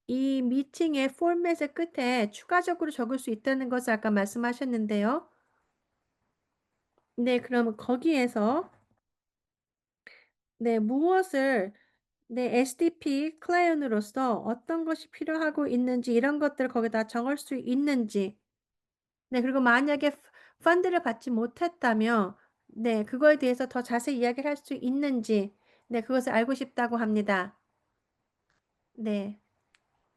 이 미팅의 포맷의 끝에 추가적으로 적을 수 있다는 것을 아까 말씀하셨는데요. 네, 그러면 거기에서 무엇을 SDP 클라이언으로서 어떤 것이 필요하고 있는지 이런 것들을 거기다 적을 수 있는지 그리고 만약에 펀드를 받지 못했다면 그거에 대해서 더 자세히 이야기를 할 수 있는지 그것을 알고 싶다고 합니다. 네.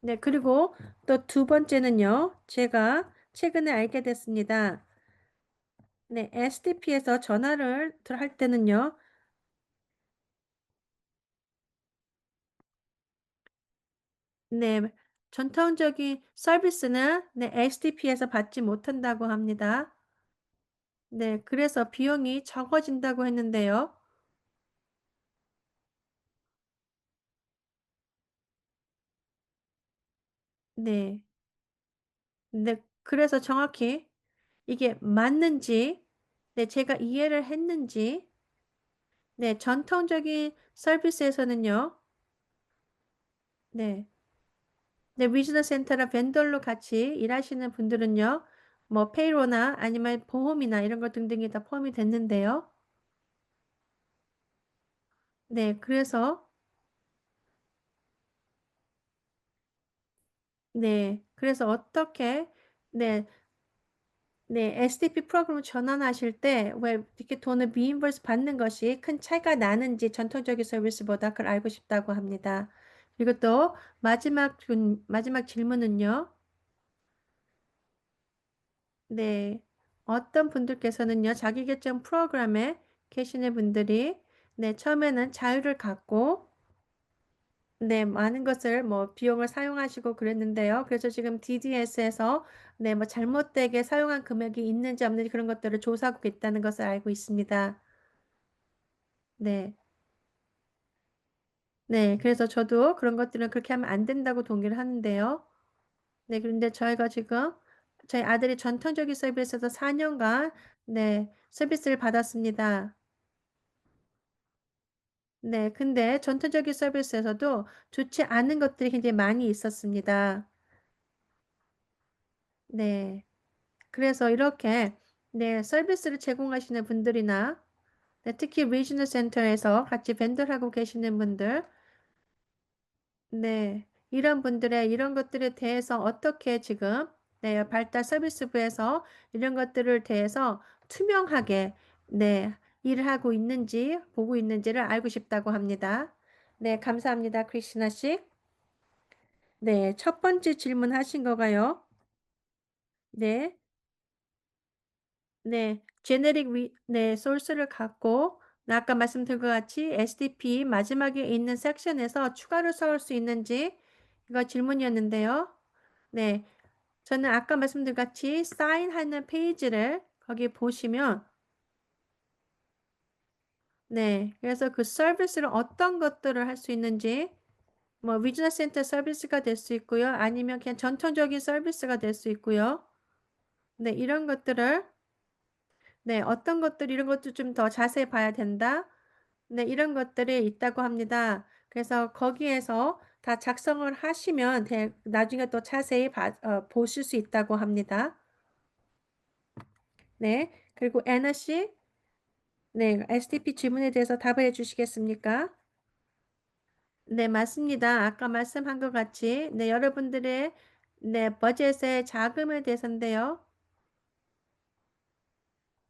네, 그리고 또 두 번째는요. 제가 최근에 알게 됐습니다. 네, SDP에서 전화를 할 때는요. 네, 전통적인 서비스는 SDP에서 받지 못한다고 합니다. 네, 그래서 비용이 적어진다고 했는데요. 네, 그래서 정확히 이게 맞는지, 제가 이해를 했는지, 전통적인 서비스에서는요. 네, 리지널 센터나 벤더로 같이 일하시는 분들은요. 뭐 페이로나 아니면 보험이나 이런 것 등등이 다 포함이 됐는데요. 그래서 그래서 어떻게 네, SDP 프로그램을 전환하실 때 왜 이렇게 돈을 리임버스 받는 것이 큰 차이가 나는지 전통적인 서비스보다 그걸 알고 싶다고 합니다. 그리고 또 마지막 질문은요. 네. 어떤 분들께서는요, 자기계정 프로그램에 계시는 분들이, 처음에는 자유를 갖고, 네, 많은 것을 뭐 비용을 사용하시고 그랬는데요. 그래서 지금 DDS에서 네, 뭐 잘못되게 사용한 금액이 있는지 없는지 그런 것들을 조사하고 있다는 것을 알고 있습니다. 네. 네, 그래서 저도 그런 것들은 그렇게 하면 안 된다고 동의를 하는데요. 네, 그런데 저희가 지금 저희 아들이 전통적인 서비스에서 4년간 네, 서비스를 받았습니다. 네, 근데 전통적인 서비스에서도 좋지 않은 것들이 굉장히 많이 있었습니다. 네, 그래서 이렇게 네, 서비스를 제공하시는 분들이나 네, 특히 리지널 센터에서 같이 벤더하고 계시는 분들, 네, 이런 분들의 이런 것들에 대해서 어떻게 지금 네, 발달 서비스부에서 이런 것들을 대해서 투명하게 네, 일을 하고 있는지 보고 있는지를 알고 싶다고 합니다. 네, 감사합니다. 크리스나 씨. 네, 첫 번째 질문 하신 거가요. 네, 네, 네, 소스를 갖고 네, 아까 말씀드린 것 같이 SDP 마지막에 있는 섹션에서 추가로 써올 수 있는지 이거 질문이었는데요. 네, 저는 아까 말씀드린 같이 사인하는 페이지를 거기 보시면 네, 그래서 그 서비스를 어떤 것들을 할 수 있는지 뭐 리지널 센터 서비스가 될 수 있고요. 아니면 그냥 전통적인 서비스가 될 수 있고요. 네, 이런 것들을 네, 어떤 것들 이런 것도 좀 더 자세히 봐야 된다. 네, 이런 것들이 있다고 합니다. 그래서 거기에서 다 작성을 하시면 나중에 또 자세히 보실 수 있다고 합니다. 네, 그리고 애나 씨, 네, SDP 질문에 대해서 답을 해주시겠습니까? 네, 맞습니다. 아까 말씀한 것 같이 네, 여러분들의 네, 버젯의 자금에 대해서인데요.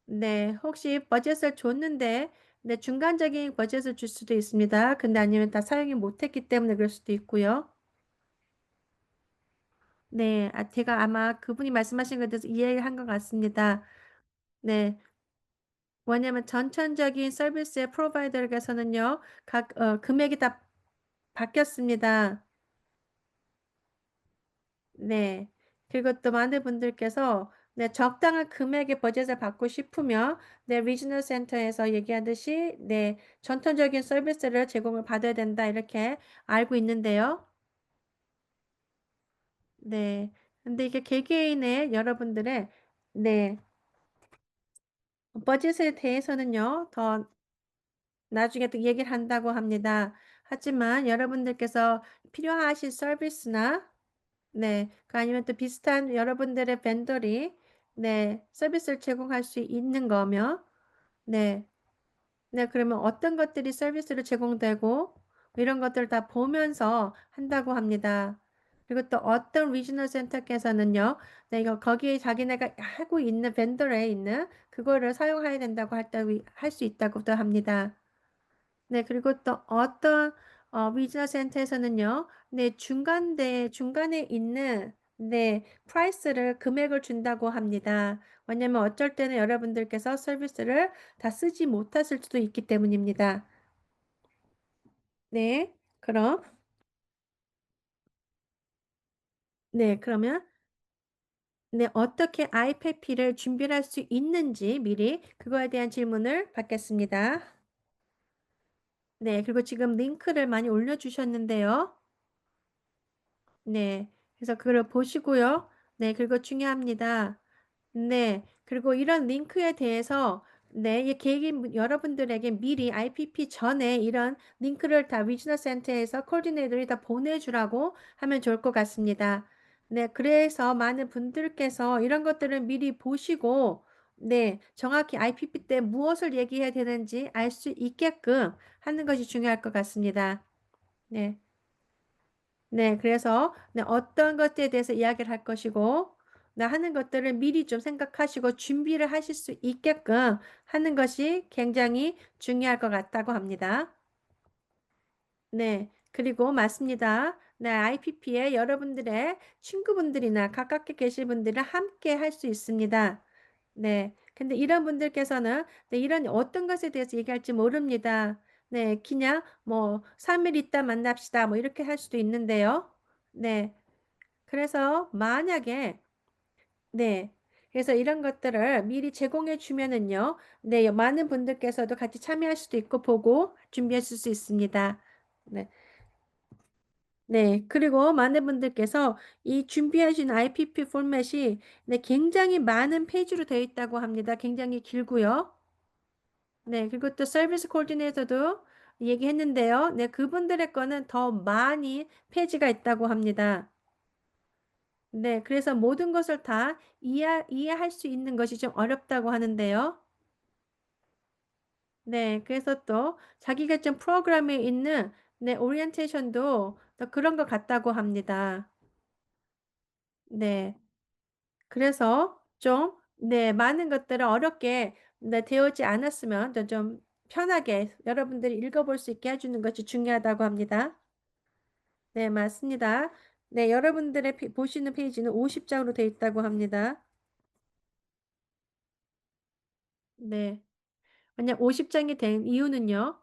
네, 혹시 버젯을 줬는데 네, 중간적인 버젯을 줄 수도 있습니다. 근데 아니면 다 사용이 못했기 때문에 그럴 수도 있고요. 네, 제가 아마 그분이 말씀하신 것에 대해서 이해한 것 같습니다. 네, 왜냐하면 전천적인 서비스의 프로바이더에게서는요, 금액이 다 바뀌었습니다. 네, 그리고 또 많은 분들께서 네, 적당한 금액의 버젯을 받고 싶으면 네, 리지널 센터에서 얘기하듯이 네, 전통적인 서비스를 제공을 받아야 된다 이렇게 알고 있는데요. 네, 근데 이게 개개인의 여러분들의 네, 버젯에 대해서는요, 더 나중에 또 얘기를 한다고 합니다. 하지만 여러분들께서 필요하신 서비스나 네, 아니면 또 비슷한 여러분들의 벤더리 네, 서비스를 제공할 수 있는 거며 네, 네, 그러면 어떤 것들이 서비스로 제공되고 이런 것들을 다 보면서 한다고 합니다. 그리고 또 어떤 리지널 센터께서는요, 네, 이거 거기에 자기네가 하고 있는 벤더에 있는 그거를 사용해야 된다고 할 수 있다고도 합니다. 네, 그리고 또 어떤 리지널 센터에서는요, 네, 중간에 있는 네, 프라이스를 금액을 준다고 합니다. 왜냐면 어쩔 때는 여러분들께서 서비스를 다 쓰지 못하실 수도 있기 때문입니다. 네, 그러면 네, 어떻게 IPP를 준비할 수 있는지 미리 그거에 대한 질문을 받겠습니다. 네, 그리고 지금 링크를 많이 올려주셨는데요. 네. 그래서 그걸 보시고요. 네. 그리고 중요합니다. 네. 그리고 이런 링크에 대해서 네, 이 여러분들에게 미리 IPP 전에 이런 링크를 다 리지널 센터에서 코디네이터들이 다 보내주라고 하면 좋을 것 같습니다. 네. 그래서 많은 분들께서 이런 것들을 미리 보시고 네, 정확히 IPP 때 무엇을 얘기해야 되는지 알 수 있게끔 하는 것이 중요할 것 같습니다. 네. 네, 그래서 네, 어떤 것에 대해서 이야기를 할 것이고, 나 하는 것들을 미리 좀 생각하시고 준비를 하실 수 있게끔 하는 것이 굉장히 중요할 것 같다고 합니다. 네, 그리고 맞습니다. 네, IPP에 여러분들의 친구분들이나 가깝게 계신 분들은 함께 할 수 있습니다. 네, 근데 이런 분들께서는 네, 이런 어떤 것에 대해서 얘기할지 모릅니다. 네, 그냥 뭐 3일 있다 만납시다. 뭐 이렇게 할 수도 있는데요. 네. 그래서 만약에 네. 그래서 이런 것들을 미리 제공해 주면은요. 네, 많은 분들께서도 같이 참여할 수도 있고 보고 준비하실 수 있습니다. 네. 네. 그리고 많은 분들께서 이 준비하신 IPP 포맷이 네, 굉장히 많은 페이지로 되어 있다고 합니다. 굉장히 길고요. 네. 그리고 또 서비스 코디네이터도 얘기했는데요. 네, 그분들의 거는 더 많이 페이지가 있다고 합니다. 네, 그래서 모든 것을 다 이해할 수 있는 것이 좀 어렵다고 하는데요. 네, 그래서 또 자기가 좀 프로그램에 있는 네, 오리엔테이션도 또 그런 것 같다고 합니다. 네, 그래서 좀, 네, 많은 것들을 어렵게 네, 되어지 않았으면 좀 편하게 여러분들이 읽어볼 수 있게 해주는 것이 중요하다고 합니다. 네, 맞습니다. 네, 여러분들의 보시는 페이지는 50장으로 되어 있다고 합니다. 네. 만약 50장이 된 이유는요.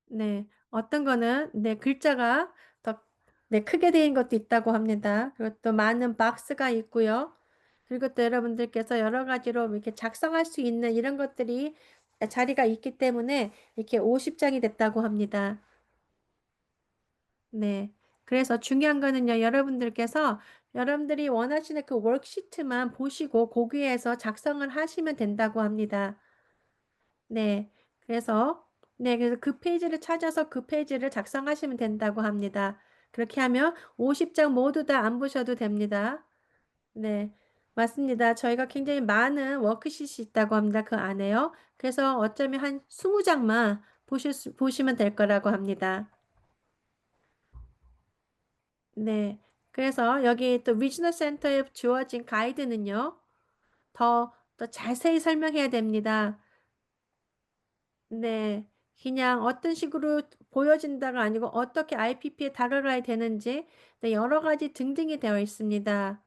네. 어떤 거는 네, 글자가 더 네, 크게 되는 것도 있다고 합니다. 그리고 또 많은 박스가 있고요. 그리고 또 여러분들께서 여러 가지로 이렇게 작성할 수 있는 이런 것들이 자리가 있기 때문에 이렇게 50장이 됐다고 합니다. 네. 그래서 중요한 거는요, 여러분들께서 여러분들이 원하시는 그 워크시트만 보시고 거기에서 작성을 하시면 된다고 합니다. 네. 그래서 그 페이지를 찾아서 그 페이지를 작성하시면 된다고 합니다. 그렇게 하면 50장 모두 다 안 보셔도 됩니다. 네. 맞습니다. 저희가 굉장히 많은 워크시트이 있다고 합니다. 그 안에요. 그래서 어쩌면 한 20장만 보시면 될 거라고 합니다. 네. 그래서 여기 또 리지널 센터에 주어진 가이드는요. 더 자세히 설명해야 됩니다. 네. 그냥 어떤 식으로 보여진다가 아니고 어떻게 IPP에 다가가야 되는지 네, 여러 가지 등등이 되어 있습니다.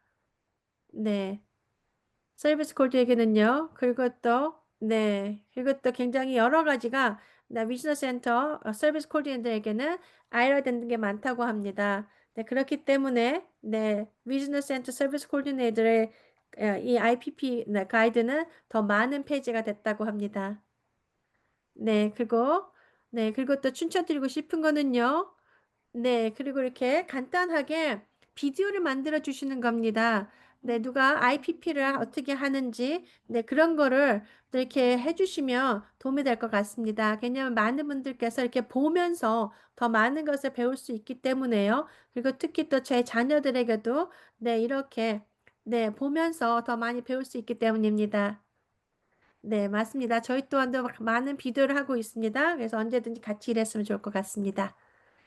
네. 서비스 코드에게는요. 그리고 또 굉장히 여러 가지가 비즈니스 센터 서비스 코디네이터에게는 알아야 되는 게 많다고 합니다. 네, 그렇기 때문에 네, 비즈니스 센터 서비스 코디네이터의 이 IPP 네, 가이드는 더 많은 페이지가 됐다고 합니다. 네, 그리고 또 추천드리고 싶은 거는요. 네, 그리고 이렇게 간단하게 비디오를 만들어 주시는 겁니다. 네, 누가 IPP를 어떻게 하는지, 네, 그런 거를 또 이렇게 해주시면 도움이 될 것 같습니다. 왜냐하면 많은 분들께서 이렇게 보면서 더 많은 것을 배울 수 있기 때문에요. 그리고 특히 또 제 자녀들에게도, 네, 이렇게, 네, 보면서 더 많이 배울 수 있기 때문입니다. 네, 맞습니다. 저희 또한도 많은 비교를 하고 있습니다. 그래서 언제든지 같이 일했으면 좋을 것 같습니다.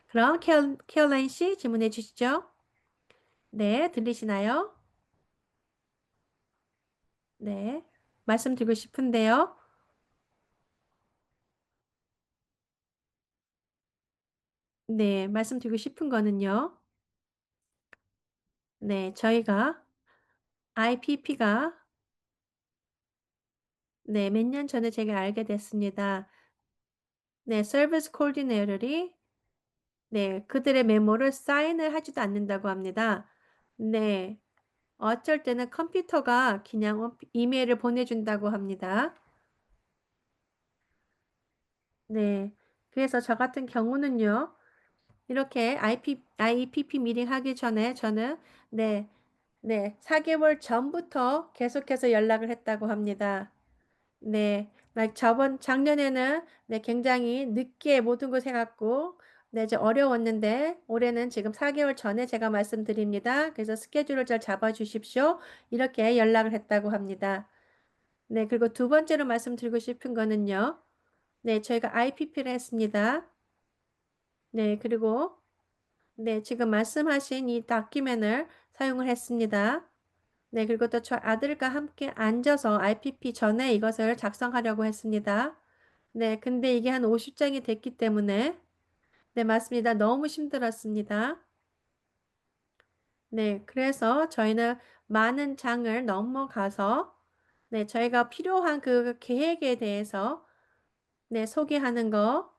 그럼 케어라인 씨 질문해 주시죠. 네, 들리시나요? 네, 말씀드리고 싶은데요. 네, 말씀드리고 싶은 거는요. 네, 저희가 IPP가 네, 몇 년 전에 제가 알게 됐습니다. 네, 서비스 코디네이터들이 네, 그들의 메모를 사인을 하지도 않는다고 합니다. 네, 어쩔 때는 컴퓨터가 그냥 이메일을 보내준다고 합니다. 네. 그래서 저 같은 경우는요, 이렇게 IPP 미팅 하기 전에 저는, 네, 네, 4개월 전부터 계속해서 연락을 했다고 합니다. 네, 작년에는 네, 굉장히 늦게 모든 걸 해갖고, 네, 좀 어려웠는데, 올해는 지금 4개월 전에 제가 말씀드립니다. 그래서 스케줄을 잘 잡아주십시오. 이렇게 연락을 했다고 합니다. 네, 그리고 두 번째로 말씀드리고 싶은 거는요. 네, 저희가 IPP를 했습니다. 네, 그리고 네, 지금 말씀하신 이 다큐멘을 사용을 했습니다. 네, 그리고 또 저 아들과 함께 앉아서 IPP 전에 이것을 작성하려고 했습니다. 네, 근데 이게 한 50장이 됐기 때문에 네, 맞습니다. 너무 힘들었습니다. 네, 그래서 저희는 많은 장을 넘어가서 네, 저희가 필요한 그 계획에 대해서 네, 소개하는 거.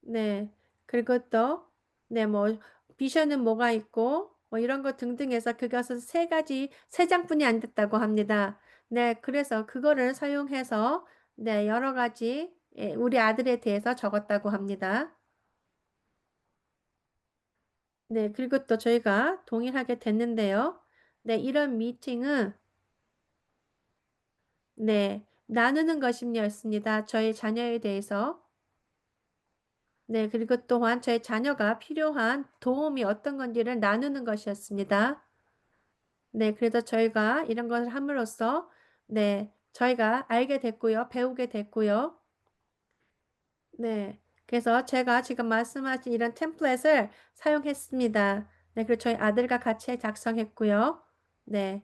네. 그리고 또, 네, 뭐, 비전은 뭐가 있고, 뭐 이런 거 등등 해서 그것은 세 가지, 세 장뿐이 안 됐다고 합니다. 네, 그래서 그거를 사용해서, 네, 여러 가지, 예, 우리 아들에 대해서 적었다고 합니다. 네, 그리고 또 저희가 동일하게 됐는데요. 네, 이런 미팅은, 네, 나누는 것이었습니다. 저희 자녀에 대해서. 네, 그리고 또한 저희 자녀가 필요한 도움이 어떤 건지를 나누는 것이었습니다. 네, 그래서 저희가 이런 것을 함으로써, 네, 저희가 알게 됐고요, 배우게 됐고요. 네, 그래서 제가 지금 말씀하신 이런 템플릿을 사용했습니다. 네, 그리고 저희 아들과 같이 작성했고요. 네.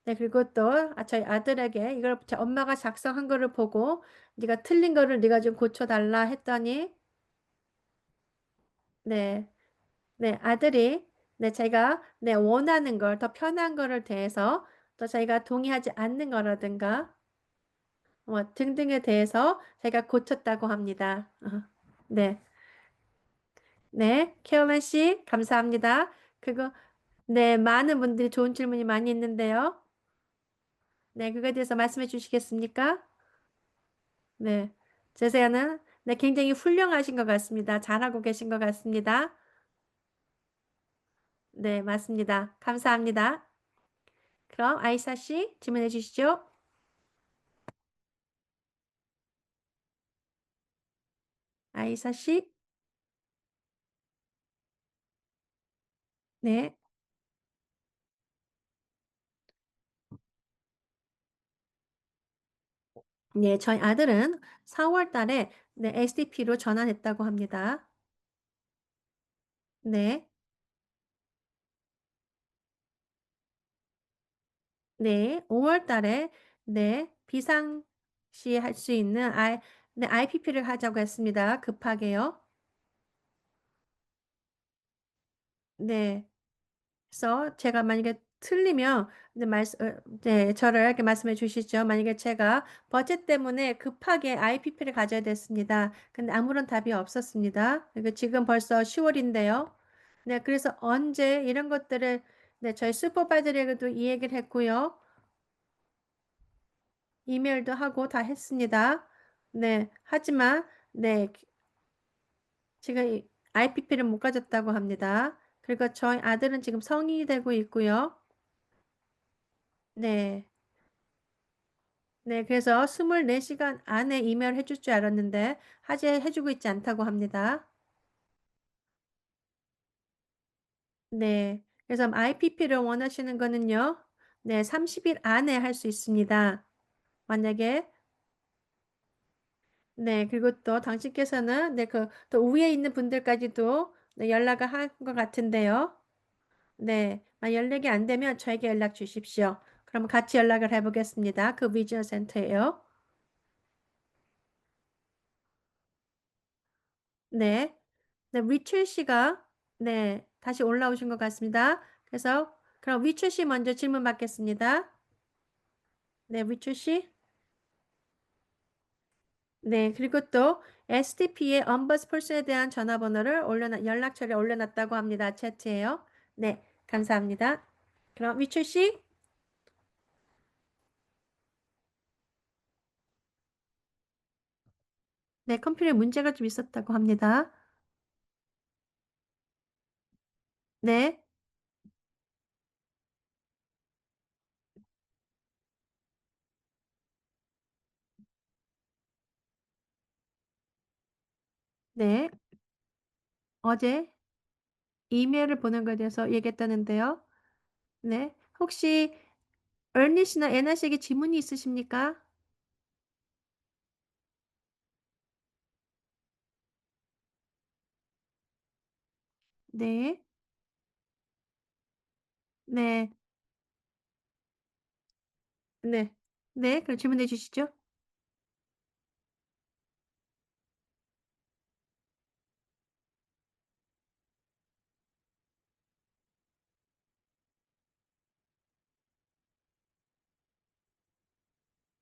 네, 그리고 또 저희 아들에게 이걸 제 엄마가 작성한 거를 보고 네가 틀린 거를 네가 좀 고쳐달라 했더니 네, 네, 아들이 네, 제가 네, 원하는 걸 더 편한 거를 대해서 또 자기가 동의하지 않는 거라든가 뭐 등등에 대해서 제가 고쳤다고 합니다. 네, 네, 케어만 씨 감사합니다. 그거 네, 많은 분들이 좋은 질문이 많이 있는데요. 네, 그거에 대해서 말씀해 주시겠습니까? 네, 제 생각에는 네, 굉장히 훌륭하신 것 같습니다. 잘하고 계신 것 같습니다. 네, 맞습니다. 감사합니다. 그럼 아이사 씨 질문해 주시죠. 아이사 씨. 네. 네, 저희 아들은 4월 달에 네, SDP로 전환했다고 합니다. 네. 네, 5월 달에 네, 비상시 할 수 있는 네, IPP를 하자고 했습니다. 급하게요. 네. 그래서 제가 만약에 틀리면 네, 저를 이렇게 말씀해 주시죠. 만약에 제가 버젯 때문에 급하게 IPP를 가져야 됐습니다. 근데 아무런 답이 없었습니다. 그리고 지금 벌써 10월인데요. 네, 그래서 언제 이런 것들을 네, 저희 슈퍼바이저에게도 이 얘기를 했고요. 이메일도 하고 다 했습니다. 네, 하지만 네, 지금 IPP를 못 가졌다고 합니다. 그리고 저희 아들은 지금 성인이 되고 있고요. 네. 네, 그래서 24시간 안에 이메일 해줄 줄 알았는데, 해주고 있지 않다고 합니다. 네, 그래서 IPP를 원하시는 거는요, 네, 30일 안에 할 수 있습니다. 만약에, 네, 그리고 또 당신께서는, 네, 또 위에 있는 분들까지도 네, 연락을 한 것 같은데요. 네, 연락이 안 되면 저에게 연락 주십시오. 그럼 같이 연락을 해보겠습니다. 그 비전 센터예요. 네. 네, 위출 씨가 네, 다시 올라오신 것 같습니다. 그래서 그럼 위출 씨 먼저 질문 받겠습니다. 네, 위출 씨. 네, 그리고 또 STP의 엄버스펄스에 대한 전화번호를 연락처를 올려놨다고 합니다. 채트에요. 네, 감사합니다. 그럼 위출 씨. 네, 컴퓨터에 문제가 좀 있었다고 합니다. 네, 네. 어제 이메일을 보낸 것에 대해서 얘기했다는데요. 네, 혹시 얼니 씨나 애나 씨에게 질문이 있으십니까? 네. 네. 네. 네. 그럼 질문해 주시죠.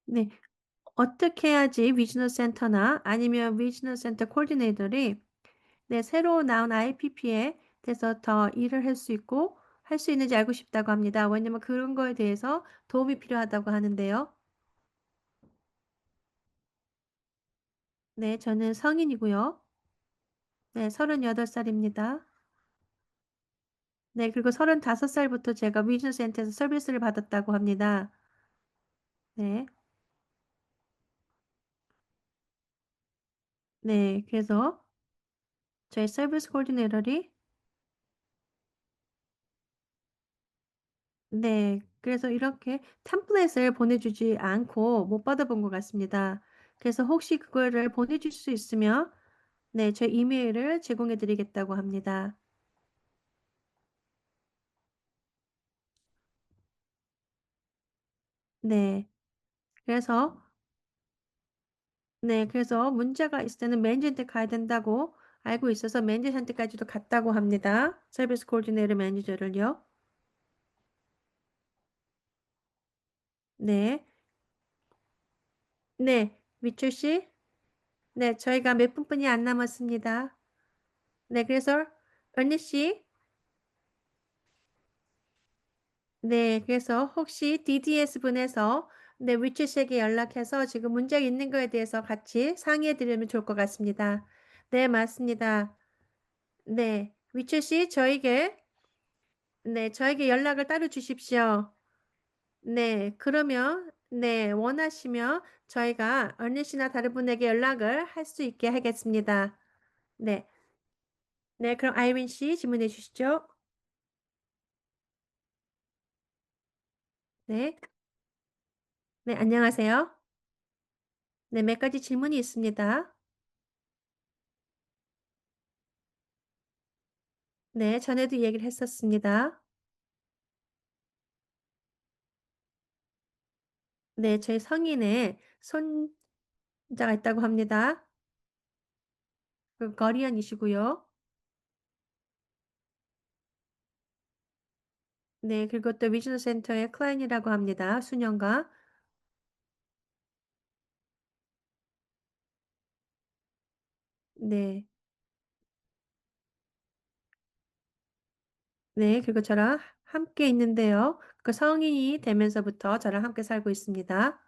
네. 어떻게 해야지 위즈너 센터나 아니면 위즈너 센터 코디네이터들이 네, 새로 나온 IPP에 대해서 더 일을 할 수 있고 할 수 있는지 알고 싶다고 합니다. 왜냐면 그런 거에 대해서 도움이 필요하다고 하는데요. 네, 저는 성인이고요. 네, 38살입니다. 네, 그리고 35살부터 제가 위즈너 센터에서 서비스를 받았다고 합니다. 네, 네, 그래서 저희 서비스 코디네이터이 네, 그래서 이렇게 템플릿을 보내주지 않고 못 받아본 것 같습니다. 그래서 혹시 그거를 보내줄 수 있으면 네, 제 이메일을 제공해 드리겠다고 합니다. 네, 그래서 네, 그래서 문제가 있을 때는 매니저한테 가야 된다고 알고 있어서 매니저한테까지도 갔다고 합니다. 서비스 코디네이터 매니저를요. 네, 네, 미출 씨. 네, 저희가 몇 분뿐이 안 남았습니다. 네, 그래서 언니 씨. 네, 그래서 혹시 DDS 분에서 네, 위치 씨에게 연락해서 지금 문제가 있는 거에 대해서 같이 상의해 드리면 좋을 것 같습니다. 네, 맞습니다. 네, 위치 씨, 저에게 연락을 따로 주십시오. 네, 그러면, 네, 원하시면 저희가 얼른 씨나 다른 분에게 연락을 할 수 있게 하겠습니다. 네, 네, 그럼 아이린 씨 질문해 주시죠. 네, 네, 안녕하세요. 네, 몇 가지 질문이 있습니다. 네, 전에도 얘기를 했었습니다. 네, 저희 성인의 손자가 있다고 합니다. 그 거리언이시고요. 네, 그리고 또 위즈너 센터의 클라인이라고 합니다. 수녀가. 네, 네, 그리고 저랑 함께 있는데요. 그 성인이 되면서부터 저랑 함께 살고 있습니다.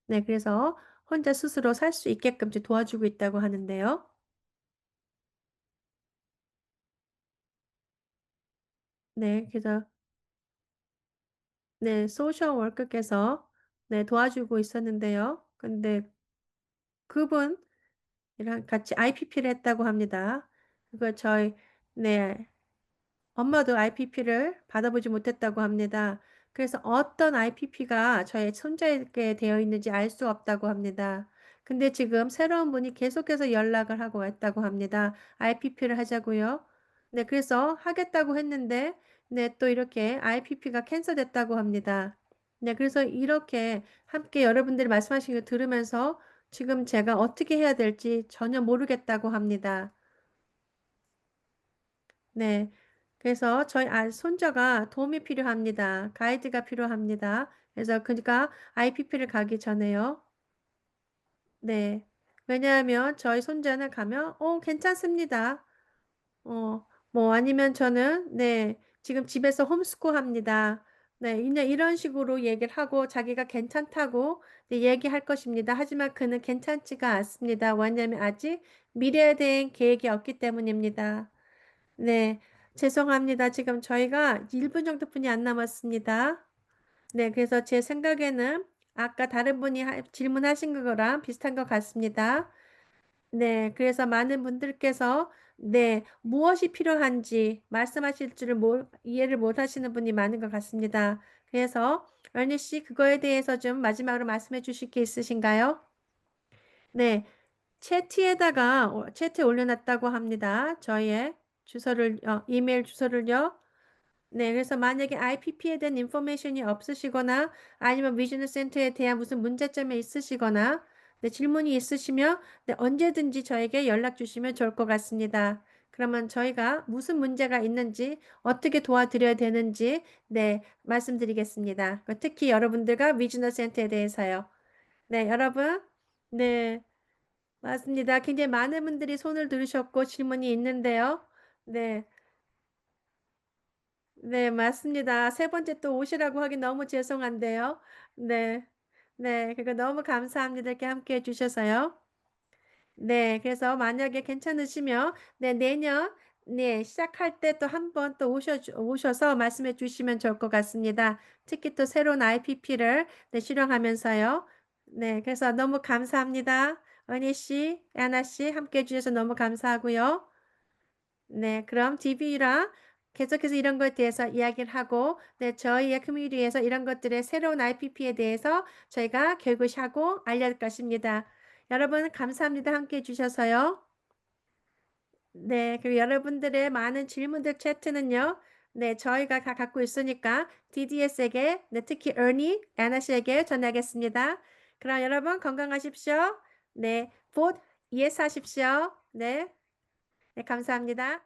네, 그래서 혼자 스스로 살 수 있게끔 이제 도와주고 있다고 하는데요. 네, 그래서 네, 소셜 워커께서 네, 도와주고 있었는데요. 근데 그분이랑 같이 IPP를 했다고 합니다. 그거 저희 네, 엄마도 IPP를 받아보지 못했다고 합니다. 그래서 어떤 IPP가 저의 손자에게 되어 있는지 알 수 없다고 합니다. 근데 지금 새로운 분이 계속해서 연락을 하고 있다고 합니다. IPP를 하자고요. 네, 그래서 하겠다고 했는데, 네, 또 이렇게 IPP가 캔슬됐다고 합니다. 네, 그래서 이렇게 함께 여러분들이 말씀하신 거 들으면서 지금 제가 어떻게 해야 될지 전혀 모르겠다고 합니다. 네. 그래서 저희 손자가 도움이 필요합니다. 가이드가 필요합니다. 그래서 그러니까 IPP를 가기 전에요. 네. 왜냐하면 저희 손자는 가면 괜찮습니다. 뭐 아니면 저는 네, 지금 집에서 홈스쿨 합니다. 네, 그냥 이런 식으로 얘기를 하고 자기가 괜찮다고 네, 얘기할 것입니다. 하지만 그는 괜찮지가 않습니다. 왜냐하면 아직 미래에 대한 계획이 없기 때문입니다. 네, 죄송합니다. 지금 저희가 1분 정도뿐이 안 남았습니다. 네, 그래서 제 생각에는 아까 다른 분이 질문하신 거랑 비슷한 것 같습니다. 네, 그래서 많은 분들께서 네, 무엇이 필요한지 말씀하실 줄을 이해를 못 하시는 분이 많은 것 같습니다. 그래서 얼니 씨 그거에 대해서 좀 마지막으로 말씀해 주실 게 있으신가요? 네, 채트에 올려놨다고 합니다. 저희의 이메일 주소를요. 네, 그래서 만약에 IPP에 대한 인포메이션이 없으시거나 아니면 비즈니스 센터에 대한 무슨 문제점이 있으시거나 네, 질문이 있으시면 네, 언제든지 저에게 연락 주시면 좋을 것 같습니다. 그러면 저희가 무슨 문제가 있는지 어떻게 도와드려야 되는지 네, 말씀드리겠습니다. 특히 여러분들과 위즈너 센터에 대해서요. 네, 여러분. 네, 맞습니다. 굉장히 많은 분들이 손을 들으셨고 질문이 있는데요. 네, 네, 맞습니다. 세 번째 또 오시라고 하기 너무 죄송한데요. 네, 네, 그거 너무 감사합니다. 이렇게 함께 해주셔서요. 네, 그래서 만약에 괜찮으시면 네, 내년 네, 시작할 때 또 한 번 또 오셔서 말씀해 주시면 좋을 것 같습니다. 특히 또 새로운 IPP를 네, 실행하면서요. 네, 그래서 너무 감사합니다. 은희 씨, 야나 씨 함께 해주셔서 너무 감사하고요. 네, 그럼 DB랑 계속해서 이런 것에 대해서 이야기를 하고, 네, 저희의 커뮤니티에서 이런 것들의 새로운 IPP에 대해서 저희가 교육을 하고 알려줄 것입니다. 여러분, 감사합니다. 함께 해주셔서요. 네, 그리고 여러분들의 많은 질문들 채트는요, 네, 저희가 다 갖고 있으니까 DDS에게, 네, 특히 ernie, 애나 씨에게 전하겠습니다. 그럼 여러분 건강하십시오. 네, 곧 ES 하십시오. 네, 네, 감사합니다.